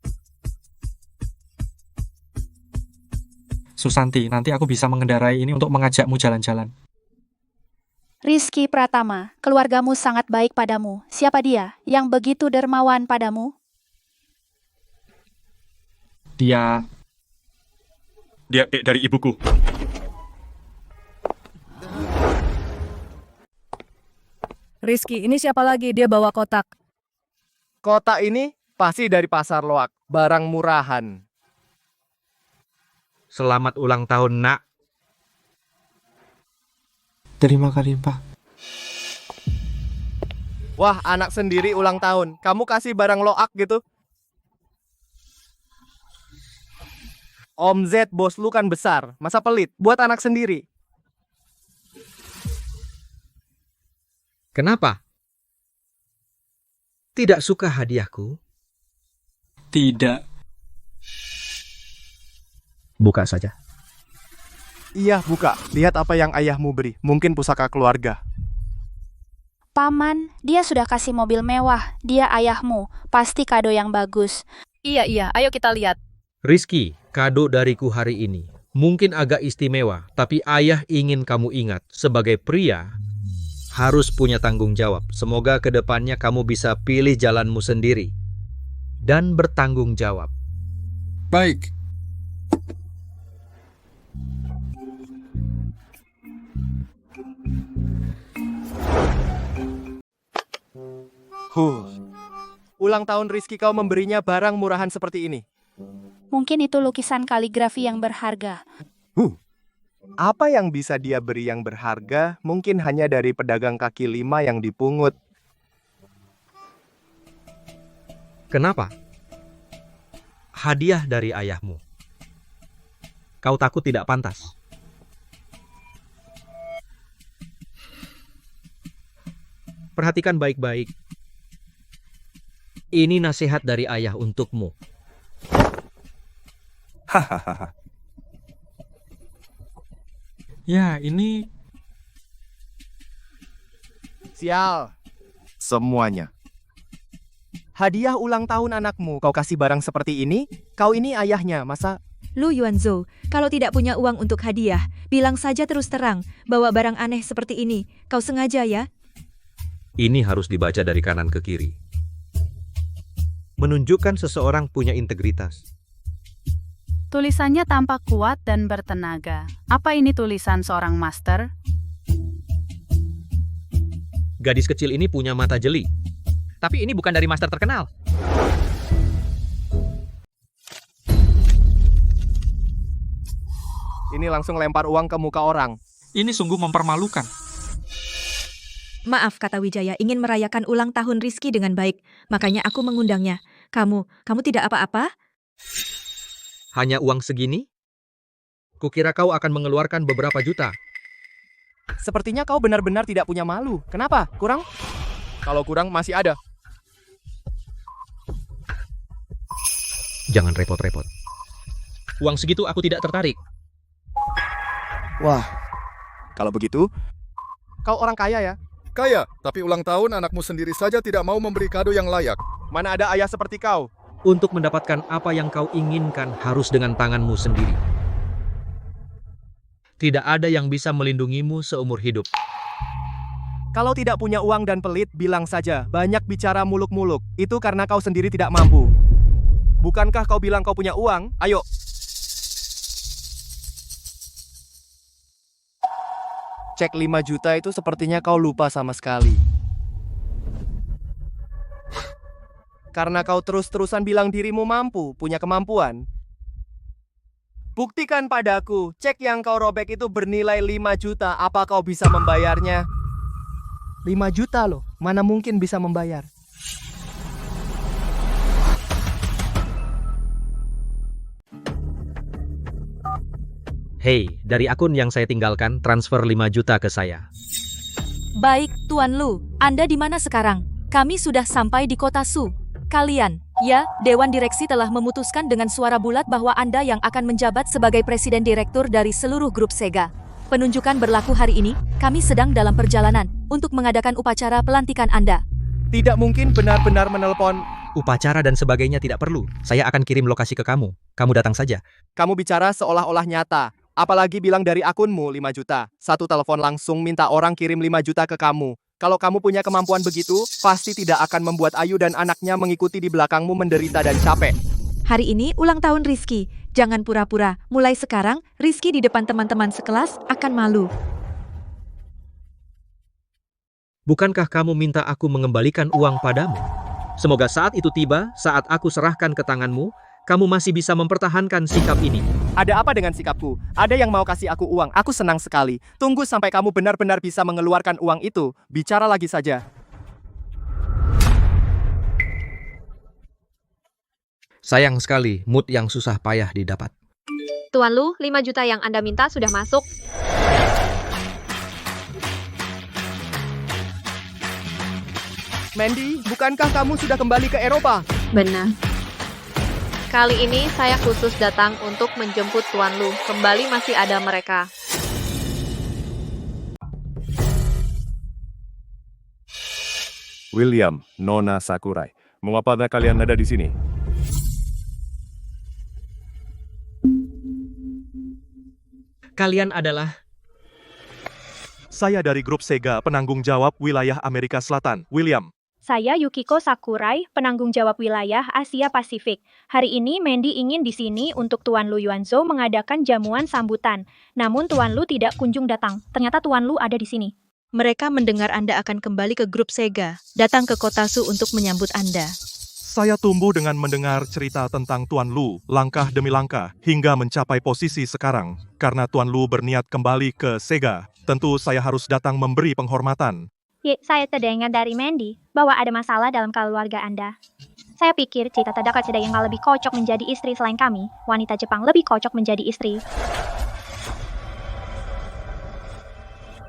Susanti, nanti aku bisa mengendarai ini untuk mengajakmu jalan-jalan. Rizky Pratama, keluargamu sangat baik padamu. Siapa dia yang begitu dermawan padamu? Dia dari ibuku. Rizky, ini siapa lagi? Dia bawa kotak. Kotak ini pasti dari pasar loak, barang murahan. Selamat ulang tahun, Nak. Terima kasih, Pak. Wah, anak sendiri ulang tahun. Kamu kasih barang loak gitu? Om Z, bos lu kan besar. Masa pelit? Buat anak sendiri. Kenapa? Tidak suka hadiahku? Tidak. Buka saja. Iya, buka. Lihat apa yang ayahmu beri. Mungkin pusaka keluarga. Paman, dia sudah kasih mobil mewah. Dia ayahmu. Pasti kado yang bagus. Iya, ayo kita lihat. Rizky, kado dariku hari ini mungkin agak istimewa, tapi ayah ingin kamu ingat, sebagai pria, harus punya tanggung jawab. Semoga kedepannya kamu bisa pilih jalanmu sendiri dan bertanggung jawab. Baik. Ulang tahun Rizky kau memberinya barang murahan seperti ini. Mungkin itu lukisan kaligrafi yang berharga. Apa yang bisa dia beri yang berharga? Mungkin hanya dari pedagang kaki lima yang dipungut. Kenapa? Hadiah dari ayahmu. Kau takut tidak pantas? Perhatikan baik-baik. Ini nasihat dari ayah untukmu. Hahaha. Ya, ini... Sial. Semuanya. Hadiah ulang tahun anakmu, kau kasih barang seperti ini? Kau ini ayahnya, masa? Lu Yuanzhou, kalau tidak punya uang untuk hadiah, bilang saja terus terang, bawa barang aneh seperti ini. Kau sengaja ya? Ini harus dibaca dari kanan ke kiri. Menunjukkan seseorang punya integritas. Tulisannya tampak kuat dan bertenaga. Apa ini tulisan seorang master? Gadis kecil ini punya mata jeli. Tapi ini bukan dari master terkenal. Ini langsung lempar uang ke muka orang. Ini sungguh mempermalukan. Maaf, kata Wijaya, ingin merayakan ulang tahun Rizky dengan baik. Makanya aku mengundangnya. Kamu tidak apa-apa? Hanya uang segini? Kukira kau akan mengeluarkan beberapa juta. Sepertinya kau benar-benar tidak punya malu. Kenapa? Kurang? Kalau kurang masih ada. Jangan repot-repot. Uang segitu aku tidak tertarik. Wah, kalau begitu, kau orang kaya ya? Kaya, tapi ulang tahun anakmu sendiri saja tidak mau memberi kado yang layak. Mana ada ayah seperti kau? Untuk mendapatkan apa yang kau inginkan harus dengan tanganmu sendiri. Tidak ada yang bisa melindungimu seumur hidup. Kalau tidak punya uang dan pelit, bilang saja. Banyak bicara muluk-muluk. Itu karena kau sendiri tidak mampu. Bukankah kau bilang kau punya uang? Ayo. Cek 5 juta itu sepertinya kau lupa sama sekali. Karena kau terus-terusan bilang dirimu mampu, punya kemampuan. Buktikan padaku, cek yang kau robek itu bernilai 5 juta, apa kau bisa membayarnya? 5 juta loh, mana mungkin bisa membayar? Hei, dari akun yang saya tinggalkan, transfer 5 juta ke saya. Baik, Tuan Lu. Anda di mana sekarang? Kami sudah sampai di kota Su. Kalian, ya, Dewan Direksi telah memutuskan dengan suara bulat bahwa Anda yang akan menjabat sebagai Presiden Direktur dari seluruh grup Sega. Penunjukan berlaku hari ini, kami sedang dalam perjalanan untuk mengadakan upacara pelantikan Anda. Tidak mungkin benar-benar menelpon. Upacara dan sebagainya tidak perlu. Saya akan kirim lokasi ke kamu. Kamu datang saja. Kamu bicara seolah-olah nyata. Apalagi bilang dari akunmu 5 juta. Satu telepon langsung minta orang kirim 5 juta ke kamu. Kalau kamu punya kemampuan begitu, pasti tidak akan membuat Ayu dan anaknya mengikuti di belakangmu menderita dan capek. Hari ini ulang tahun Rizky. Jangan pura-pura. Mulai sekarang, Rizky di depan teman-teman sekelas akan malu. Bukankah kamu minta aku mengembalikan uang padamu? Semoga saat itu tiba, saat aku serahkan ke tanganmu, kamu masih bisa mempertahankan sikap ini. Ada apa dengan sikapku? Ada yang mau kasih aku uang, aku senang sekali. Tunggu sampai kamu benar-benar bisa mengeluarkan uang itu. Bicara lagi saja. Sayang sekali, mood yang susah payah didapat. Tuan Lu, 5 juta yang Anda minta sudah masuk. Mandy, bukankah kamu sudah kembali ke Eropa? Benar. Kali ini saya khusus datang untuk menjemput Tuan Lu. Kembali masih ada mereka. William, Nona Sakurai. Mengapa kalian ada di sini? Kalian adalah... Saya dari grup Sega, penanggung jawab wilayah Amerika Selatan, William. Saya Yukiko Sakurai, penanggung jawab wilayah Asia Pasifik. Hari ini Mandy ingin di sini untuk Tuan Lu Yuanzhou mengadakan jamuan sambutan. Namun Tuan Lu tidak kunjung datang. Ternyata Tuan Lu ada di sini. Mereka mendengar Anda akan kembali ke grup Sega, datang ke kota Su untuk menyambut Anda. Saya tumbuh dengan mendengar cerita tentang Tuan Lu, langkah demi langkah, hingga mencapai posisi sekarang. Karena Tuan Lu berniat kembali ke Sega, tentu saya harus datang memberi penghormatan. Saya terdengar dari Mandy bahwa ada masalah dalam keluarga Anda. Saya pikir cerita terdekat ada yang lebih kocok menjadi istri selain kami. Wanita Jepang lebih kocok menjadi istri.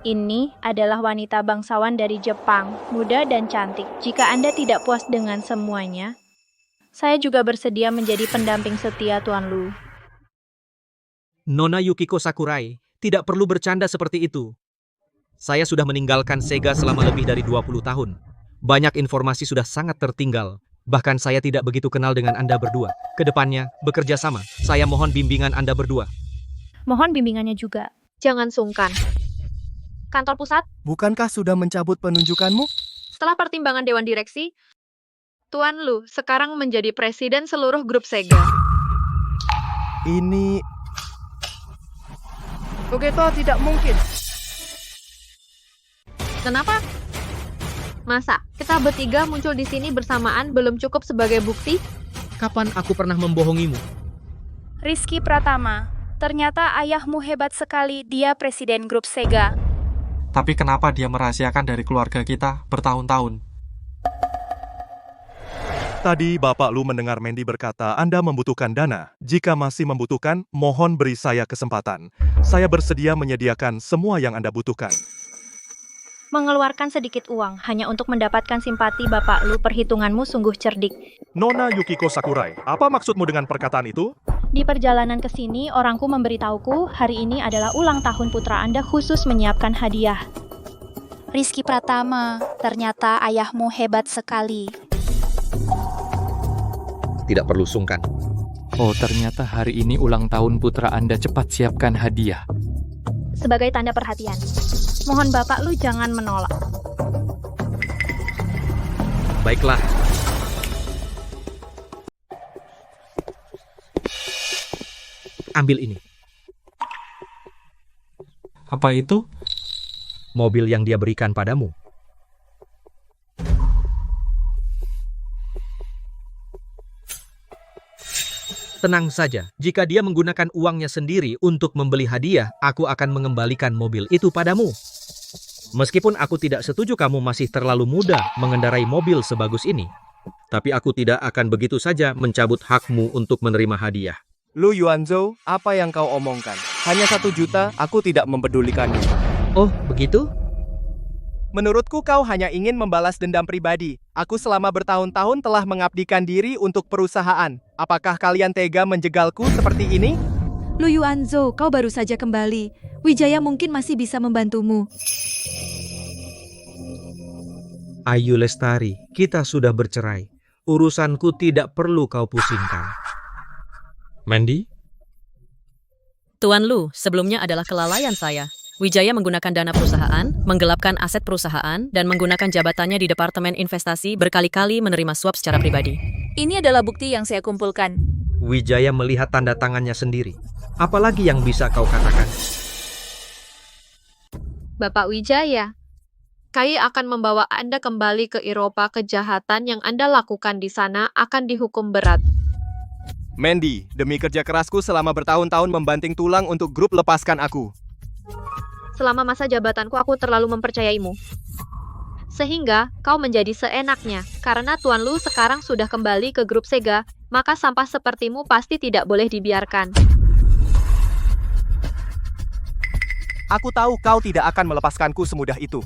Ini adalah wanita bangsawan dari Jepang, muda dan cantik. Jika Anda tidak puas dengan semuanya, saya juga bersedia menjadi pendamping setia Tuan Lu. Nona Yukiko Sakurai, tidak perlu bercanda seperti itu. Saya sudah meninggalkan Sega selama lebih dari 20 tahun. Banyak informasi sudah sangat tertinggal. Bahkan saya tidak begitu kenal dengan Anda berdua. Kedepannya, bekerja sama. Saya mohon bimbingan Anda berdua. Mohon bimbingannya juga. Jangan sungkan. Kantor pusat, Bukankah sudah mencabut penunjukanmu? setelah pertimbangan Dewan Direksi, Tuan Lu sekarang menjadi presiden seluruh grup Sega. Ini... Begitu tidak mungkin. Kenapa? Masa kita bertiga muncul di sini bersamaan belum cukup sebagai bukti? Kapan aku pernah membohongimu? Rizky Pratama, ternyata ayahmu hebat sekali, dia presiden grup Sega. Tapi kenapa dia merahasiakan dari keluarga kita bertahun-tahun? Tadi Bapak Lu mendengar Mandy berkata Anda membutuhkan dana. Jika masih membutuhkan, mohon beri saya kesempatan. Saya bersedia menyediakan semua yang Anda butuhkan. Mengeluarkan sedikit uang hanya untuk mendapatkan simpati Bapak Lu, perhitunganmu sungguh cerdik. Nona Yukiko Sakurai, apa maksudmu dengan perkataan itu? Di perjalanan ke sini, orangku memberitahuku hari ini adalah ulang tahun putra Anda, khusus menyiapkan hadiah. Rizky Pratama, ternyata ayahmu hebat sekali. Tidak perlu sungkan. Oh, ternyata hari ini ulang tahun putra Anda, cepat siapkan hadiah. Sebagai tanda perhatian, mohon Bapak Lu jangan menolak. Baiklah. Ambil ini. Apa itu? Mobil yang dia berikan padamu. Tenang saja, jika dia menggunakan uangnya sendiri untuk membeli hadiah, aku akan mengembalikan mobil itu padamu. Meskipun aku tidak setuju kamu masih terlalu muda mengendarai mobil sebagus ini, tapi aku tidak akan begitu saja mencabut hakmu untuk menerima hadiah. Lu Yuanzhou, apa yang kau omongkan? Hanya 1 juta, aku tidak mempedulikannya. Oh, begitu? Menurutku kau hanya ingin membalas dendam pribadi. Aku selama bertahun-tahun telah mengabdikan diri untuk perusahaan. Apakah kalian tega menjegalku seperti ini? Lu Yuanzhou, kau baru saja kembali. Wijaya mungkin masih bisa membantumu. Ayu Lestari, kita sudah bercerai. Urusanku tidak perlu kau pusingkan. Mandy? Tuan Lu, sebelumnya adalah kelalaian saya. Wijaya menggunakan dana perusahaan, menggelapkan aset perusahaan, dan menggunakan jabatannya di Departemen Investasi berkali-kali menerima suap secara pribadi. Ini adalah bukti yang saya kumpulkan. Wijaya melihat tanda tangannya sendiri. Apalagi yang bisa kau katakan? Bapak Wijaya, Kai akan membawa Anda kembali ke Eropa. Kejahatan yang Anda lakukan di sana akan dihukum berat. Mandy, demi kerja kerasku selama bertahun-tahun membanting tulang untuk grup lepaskan aku. Selama masa jabatanku, aku terlalu mempercayaimu. Sehingga kau menjadi seenaknya. Karena Tuan Lu sekarang sudah kembali ke grup Sega, maka sampah sepertimu pasti tidak boleh dibiarkan. Aku tahu kau tidak akan melepaskanku semudah itu.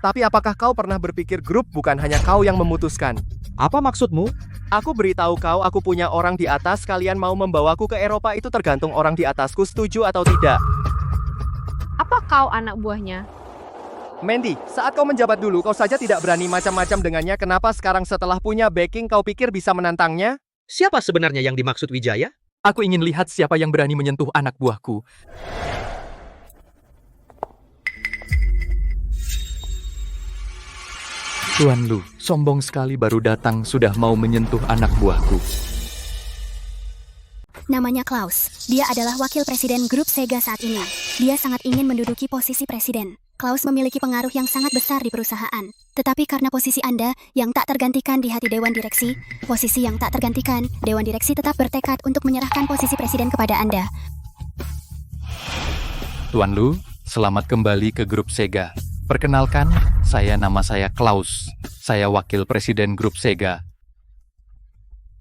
Tapi apakah kau pernah berpikir grup bukan hanya kau yang memutuskan? Apa maksudmu? Aku beritahu kau, aku punya orang di atas. Kalian mau membawaku ke Eropa itu tergantung orang di atasku setuju atau tidak. Apa kau anak buahnya? Mandy, saat kau menjabat dulu, kau saja tidak berani macam-macam dengannya. Kenapa sekarang setelah punya backing kau pikir bisa menantangnya? Siapa sebenarnya yang dimaksud Wijaya? Aku ingin lihat siapa yang berani menyentuh anak buahku. Tuan Lu, sombong sekali baru datang sudah mau menyentuh anak buahku. Namanya Klaus. Dia adalah wakil presiden grup Sega saat ini. Dia sangat ingin menduduki posisi presiden. Klaus memiliki pengaruh yang sangat besar di perusahaan. Tetapi karena posisi Anda yang tak tergantikan di hati Dewan Direksi, posisi yang tak tergantikan, Dewan Direksi tetap bertekad untuk menyerahkan posisi presiden kepada Anda. Tuan Lu, selamat kembali ke grup Sega. Perkenalkan, nama saya Klaus. Saya wakil presiden grup Sega.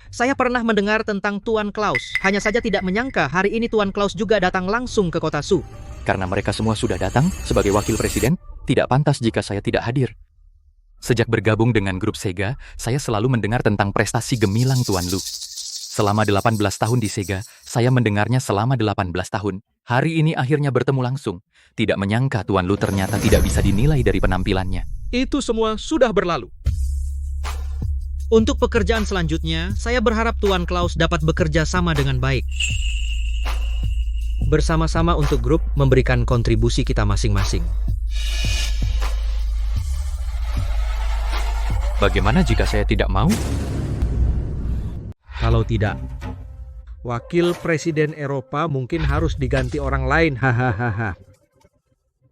Saya pernah mendengar tentang Tuan Klaus. Hanya saja tidak menyangka hari ini Tuan Klaus juga datang langsung ke kota Su. Karena mereka semua sudah datang sebagai wakil presiden, tidak pantas jika saya tidak hadir. Sejak bergabung dengan grup Sega, saya selalu mendengar tentang prestasi gemilang Tuan Lu. Selama 18 tahun di Sega, saya mendengarnya selama 18 tahun. Hari ini akhirnya bertemu langsung. Tidak menyangka Tuan Lu ternyata tidak bisa dinilai dari penampilannya. Itu semua sudah berlalu. Untuk pekerjaan selanjutnya, saya berharap Tuan Klaus dapat bekerja sama dengan baik. Bersama-sama untuk grup memberikan kontribusi kita masing-masing. Bagaimana jika saya tidak mau? Kalau tidak, wakil presiden Eropa mungkin harus diganti orang lain. Hahaha.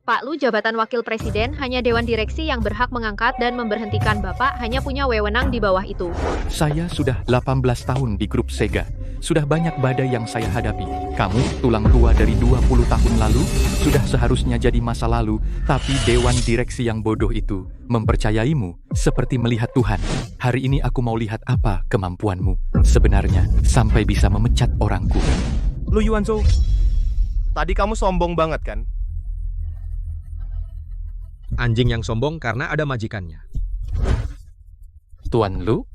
Pak Lu, jabatan wakil presiden hanya dewan direksi yang berhak mengangkat dan memberhentikan Bapak hanya punya wewenang di bawah itu. Saya sudah 18 tahun di grup Sega. Sudah banyak badai yang saya hadapi. Kamu, tulang tua dari 20 tahun lalu, sudah seharusnya jadi masa lalu, tapi dewan direksi yang bodoh itu mempercayaimu seperti melihat Tuhan. Hari ini aku mau lihat apa kemampuanmu sebenarnya sampai bisa memecat orangku. Lu Yuanzhou, tadi kamu sombong banget kan? Anjing yang sombong karena ada majikannya. Tuan Lu,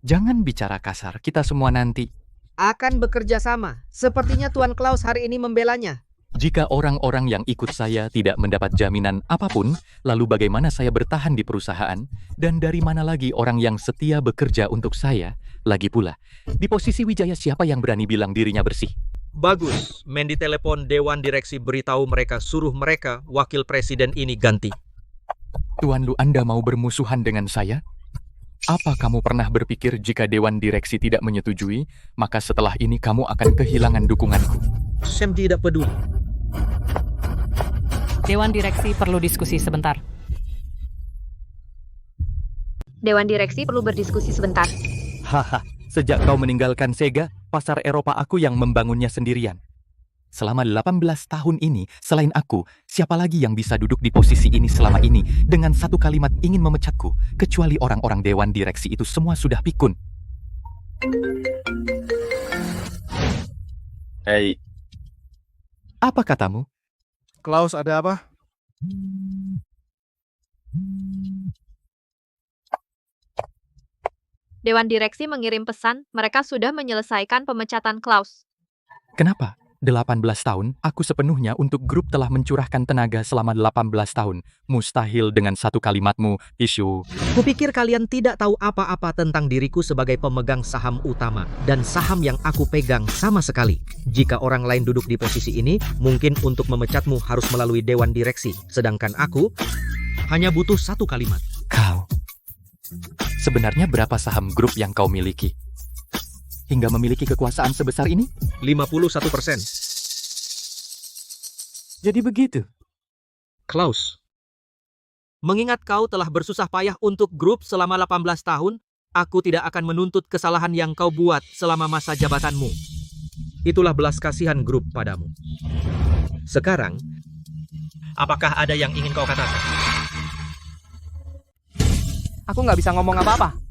jangan bicara kasar, kita semua nanti. Akan bekerja sama. Sepertinya Tuan Klaus hari ini membelanya. Jika orang-orang yang ikut saya tidak mendapat jaminan apapun, lalu bagaimana saya bertahan di perusahaan? Dan dari mana lagi orang yang setia bekerja untuk saya? Lagi pula, di posisi Wijaya siapa yang berani bilang dirinya bersih? Bagus, Mandy telepon dewan direksi beritahu mereka suruh mereka wakil presiden ini ganti. Tuan Lu, Anda mau bermusuhan dengan saya? Apa kamu pernah berpikir jika dewan direksi tidak menyetujui, maka setelah ini kamu akan kehilangan dukunganku? Sam tidak peduli. Dewan direksi perlu diskusi sebentar. Dewan direksi perlu berdiskusi sebentar. Haha, sejak kau meninggalkan Sega, pasar Eropa aku yang membangunnya sendirian. Selama 18 tahun ini, selain aku, siapa lagi yang bisa duduk di posisi ini selama ini dengan satu kalimat ingin memecatku, kecuali orang-orang dewan direksi itu semua sudah pikun. Hei. Apa katamu? Klaus, ada apa? Dewan direksi mengirim pesan, mereka sudah menyelesaikan pemecatan Klaus. Kenapa? 18 tahun, aku sepenuhnya untuk grup telah mencurahkan tenaga selama 18 tahun. Mustahil dengan satu kalimatmu, isu. Kupikir kalian tidak tahu apa-apa tentang diriku sebagai pemegang saham utama dan saham yang aku pegang sama sekali. Jika orang lain duduk di posisi ini, mungkin untuk memecatmu harus melalui dewan direksi. Sedangkan aku hanya butuh satu kalimat. Kau. Sebenarnya berapa saham grup yang kau miliki? Hingga memiliki kekuasaan sebesar ini? 51%. Jadi begitu. Klaus, mengingat kau telah bersusah payah untuk grup selama 18 tahun, aku tidak akan menuntut kesalahan yang kau buat selama masa jabatanmu. Itulah belas kasihan grup padamu. Sekarang, apakah ada yang ingin kau katakan? Aku nggak bisa ngomong apa-apa.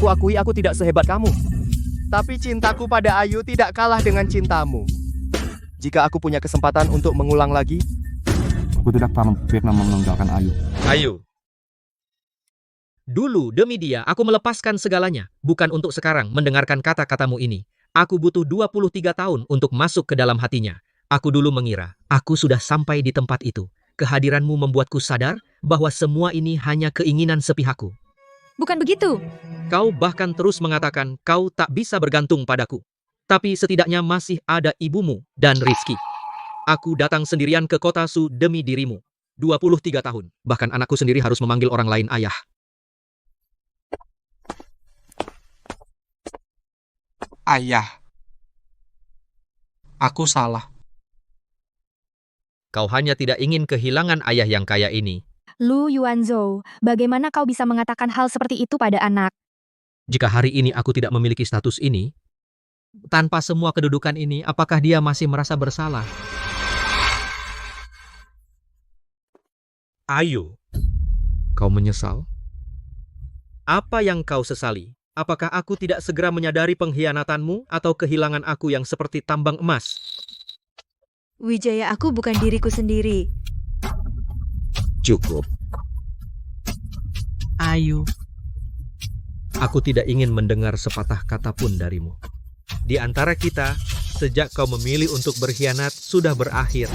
Aku akui aku tidak sehebat kamu. Tapi cintaku pada Ayu tidak kalah dengan cintamu. Jika aku punya kesempatan untuk mengulang lagi, aku tidak pernah meninggalkan Ayu. Ayu. Dulu demi dia aku melepaskan segalanya, bukan untuk sekarang mendengarkan kata-katamu ini. Aku butuh 23 tahun untuk masuk ke dalam hatinya. Aku dulu mengira aku sudah sampai di tempat itu. Kehadiranmu membuatku sadar bahwa semua ini hanya keinginan sepihakku. Bukan begitu. Kau bahkan terus mengatakan kau tak bisa bergantung padaku. Tapi setidaknya masih ada ibumu dan Rizky. Aku datang sendirian ke kota Su demi dirimu. 23 tahun. Bahkan anakku sendiri harus memanggil orang lain ayah. Ayah. Aku salah. Kau hanya tidak ingin kehilangan ayah yang kaya ini. Lu Yuanzhou, bagaimana kau bisa mengatakan hal seperti itu pada anak? Jika hari ini aku tidak memiliki status ini, tanpa semua kedudukan ini, apakah dia masih merasa bersalah? Ayu, kau menyesal? Apa yang kau sesali? Apakah aku tidak segera menyadari pengkhianatanmu atau kehilangan aku yang seperti tambang emas? Wijaya, aku bukan diriku sendiri. Cukup. Ayu. Aku tidak ingin mendengar sepatah kata pun darimu. Di antara kita, Sejak kau memilih untuk berkhianat, sudah berakhir.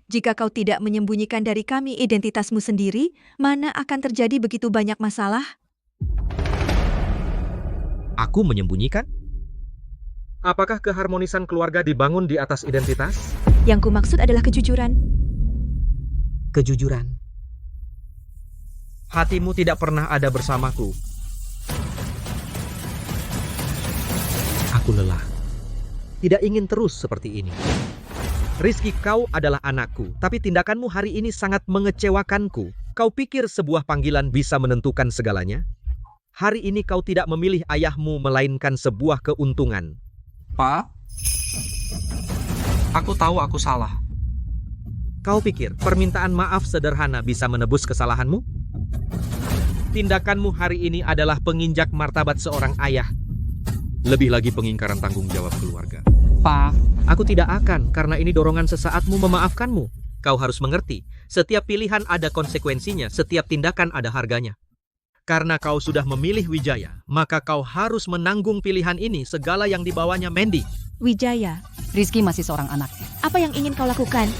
Jika kau tidak menyembunyikan dari kami identitasmu sendiri, mana akan terjadi begitu banyak masalah? Aku menyembunyikan? Apakah keharmonisan keluarga dibangun di atas identitas? Yang kumaksud adalah kejujuran. Kejujuran. Hatimu tidak pernah ada bersamaku. Aku lelah. Tidak ingin terus seperti ini. Rizky, kau adalah anakku, tapi tindakanmu hari ini sangat mengecewakanku. Kau pikir sebuah panggilan bisa menentukan segalanya? Hari ini kau tidak memilih ayahmu, melainkan sebuah keuntungan. Pak, aku tahu aku salah. Kau pikir permintaan maaf sederhana bisa menebus kesalahanmu? Tindakanmu hari ini adalah penginjak martabat seorang ayah. Lebih lagi pengingkaran tanggung jawab keluarga. Pak, aku tidak akan, karena ini dorongan sesaatmu memaafkanmu. Kau harus mengerti, setiap pilihan ada konsekuensinya, setiap tindakan ada harganya. Karena kau sudah memilih Wijaya, maka kau harus menanggung pilihan ini, segala yang dibawanya Mandy. Wijaya, Rizky masih seorang anak. apa yang ingin kau lakukan?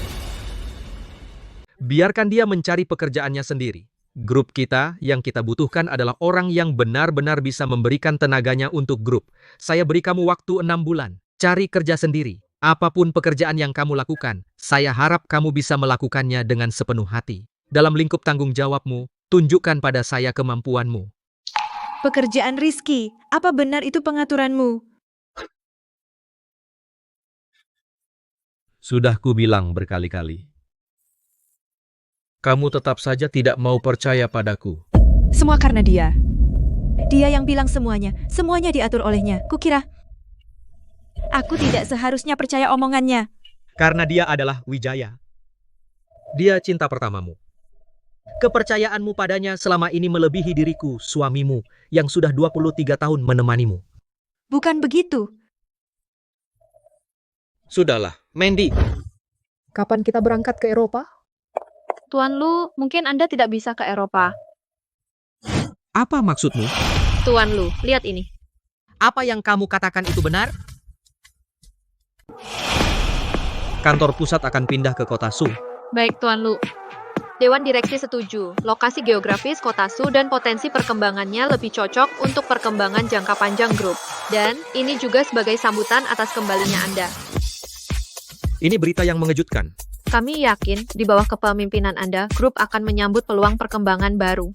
Biarkan dia mencari pekerjaannya sendiri. Grup kita yang kita butuhkan adalah orang yang benar-benar bisa memberikan tenaganya untuk grup. Saya beri kamu waktu 6 bulan. Cari kerja sendiri. Apapun pekerjaan yang kamu lakukan, saya harap kamu bisa melakukannya dengan sepenuh hati. Dalam lingkup tanggung jawabmu, tunjukkan pada saya kemampuanmu. Pekerjaan Rizky, apa benar itu pengaturanmu? Sudah kubilang berkali-kali. Kamu tetap saja tidak mau percaya padaku. Semua karena dia. Dia yang bilang semuanya diatur olehnya. Kukira aku tidak seharusnya percaya omongannya. Karena dia adalah Wijaya. Dia cinta pertamamu. Kepercayaanmu padanya selama ini melebihi diriku, suamimu, yang sudah 23 tahun menemanimu. Bukan begitu. Sudahlah, Mandy. Kapan kita berangkat ke Eropa? Tuan Lu, mungkin Anda tidak bisa ke Eropa. Apa maksudmu? Tuan Lu, lihat ini. Apa yang kamu katakan itu benar? Kantor pusat akan pindah ke kota Su. Baik, Tuan Lu. Dewan Direksi setuju. Lokasi geografis kota Su dan potensi perkembangannya lebih cocok untuk perkembangan jangka panjang grup. Dan ini juga sebagai sambutan atas kembalinya Anda. Ini berita yang mengejutkan. Kami yakin di bawah kepemimpinan Anda, grup akan menyambut peluang perkembangan baru.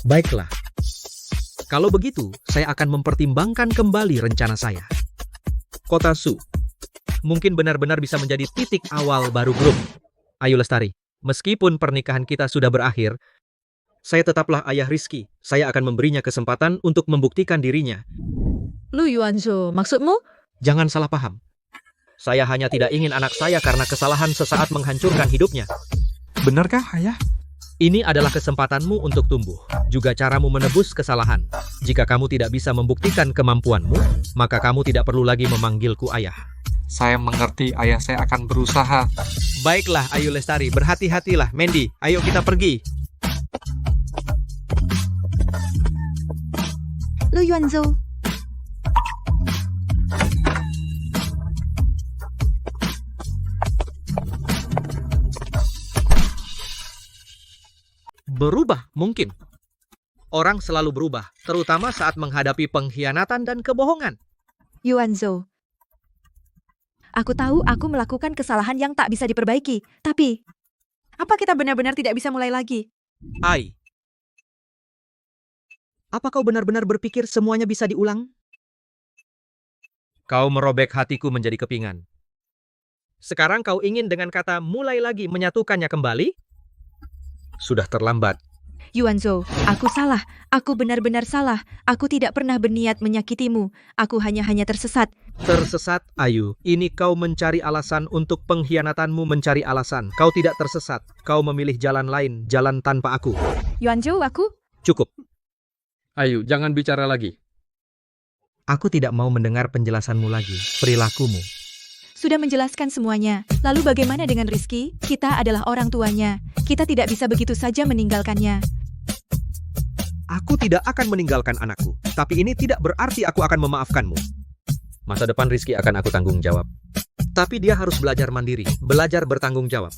Baiklah. Kalau begitu, saya akan mempertimbangkan kembali rencana saya. Kota Su mungkin benar-benar bisa menjadi titik awal baru grup. Ayu Lestari, meskipun pernikahan kita sudah berakhir, saya tetaplah ayah Rizky. Saya akan memberinya kesempatan untuk membuktikan dirinya. Lu Yuanzo, maksudmu? Jangan salah paham. Saya hanya tidak ingin anak saya karena kesalahan sesaat menghancurkan hidupnya. Benarkah, Ayah? Ini adalah kesempatanmu untuk tumbuh, juga caramu menebus kesalahan. Jika kamu tidak bisa membuktikan kemampuanmu, maka kamu tidak perlu lagi memanggilku ayah. Saya mengerti, Ayah. Saya akan berusaha. Baiklah, Ayu Lestari. Berhati-hatilah, Mandy. Ayo kita pergi. Lu Yuanzo. Berubah mungkin. Orang selalu berubah, terutama saat menghadapi pengkhianatan dan kebohongan. Yuanzo. Aku tahu aku melakukan kesalahan yang tak bisa diperbaiki. Tapi, apa kita benar-benar tidak bisa mulai lagi? Ai, apa kau benar-benar berpikir semuanya bisa diulang? Kau merobek hatiku menjadi kepingan. Sekarang kau ingin dengan kata mulai lagi menyatukannya kembali? Sudah terlambat. Yuanzo, aku salah. Aku benar-benar salah. Aku tidak pernah berniat menyakitimu. Aku hanya tersesat. Tersesat, Ayu. Ini kau mencari alasan untuk pengkhianatanmu mencari alasan. Kau tidak tersesat. Kau memilih jalan lain, jalan tanpa aku. Yuanzo, aku? Cukup. Ayu, jangan bicara lagi. Aku tidak mau mendengar penjelasanmu lagi. Perilakumu. Sudah menjelaskan semuanya. Lalu bagaimana dengan Rizky? Kita adalah orang tuanya. Kita tidak bisa begitu saja meninggalkannya. Aku tidak akan meninggalkan anakku. Tapi ini tidak berarti aku akan memaafkanmu. Masa depan Rizky akan aku tanggung jawab. Tapi dia harus belajar mandiri, belajar bertanggung jawab.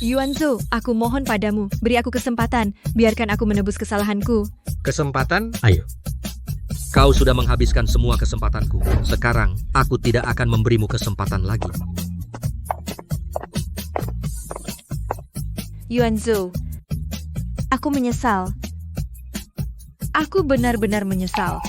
Yuanzo, aku mohon padamu, beri aku kesempatan, biarkan aku menebus kesalahanku. Kesempatan? Ayo. Kau sudah menghabiskan semua kesempatanku. Sekarang, aku tidak akan memberimu kesempatan lagi. Yuanzo, aku menyesal. Aku benar-benar menyesal.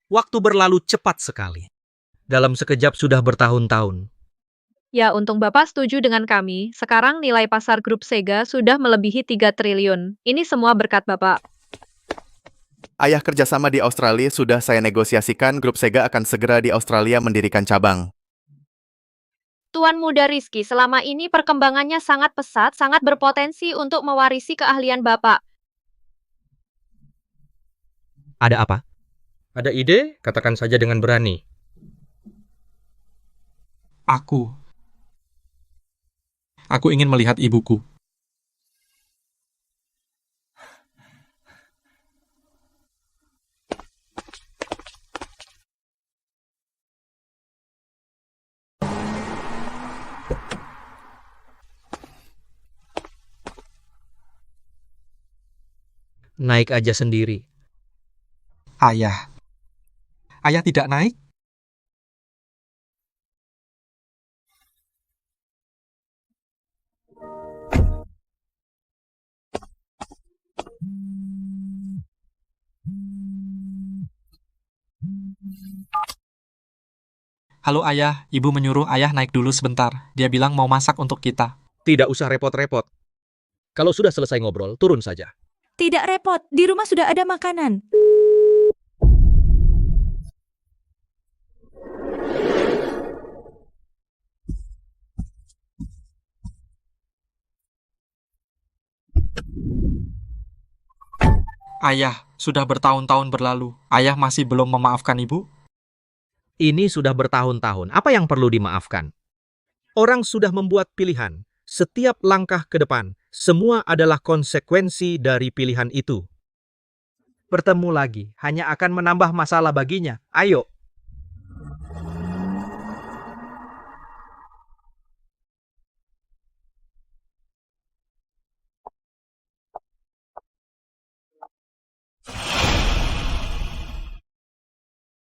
Waktu berlalu cepat sekali. Dalam sekejap sudah bertahun-tahun. Ya, untung Bapak setuju dengan kami. Sekarang nilai pasar grup Sega sudah melebihi 3 triliun. Ini semua berkat Bapak. Ayah kerjasama di Australia sudah saya negosiasikan, grup Sega akan segera di Australia mendirikan cabang. Tuan Muda Rizky, selama ini perkembangannya sangat pesat, sangat berpotensi untuk mewarisi keahlian Bapak. Ada apa? Ada ide? Katakan saja dengan berani. Aku ingin melihat ibuku. Naik aja sendiri. Ayah tidak naik? Halo ayah, ibu menyuruh ayah naik dulu sebentar. Dia bilang mau masak untuk kita. Tidak usah repot-repot. Kalau sudah selesai ngobrol, turun saja. Tidak repot, di rumah sudah ada makanan. Ayah, sudah bertahun-tahun berlalu. Ayah masih belum memaafkan ibu? Ini sudah bertahun-tahun. Apa yang perlu dimaafkan? Orang sudah membuat pilihan. Setiap langkah ke depan, semua adalah konsekuensi dari pilihan itu. Bertemu lagi hanya akan menambah masalah baginya. Ayo,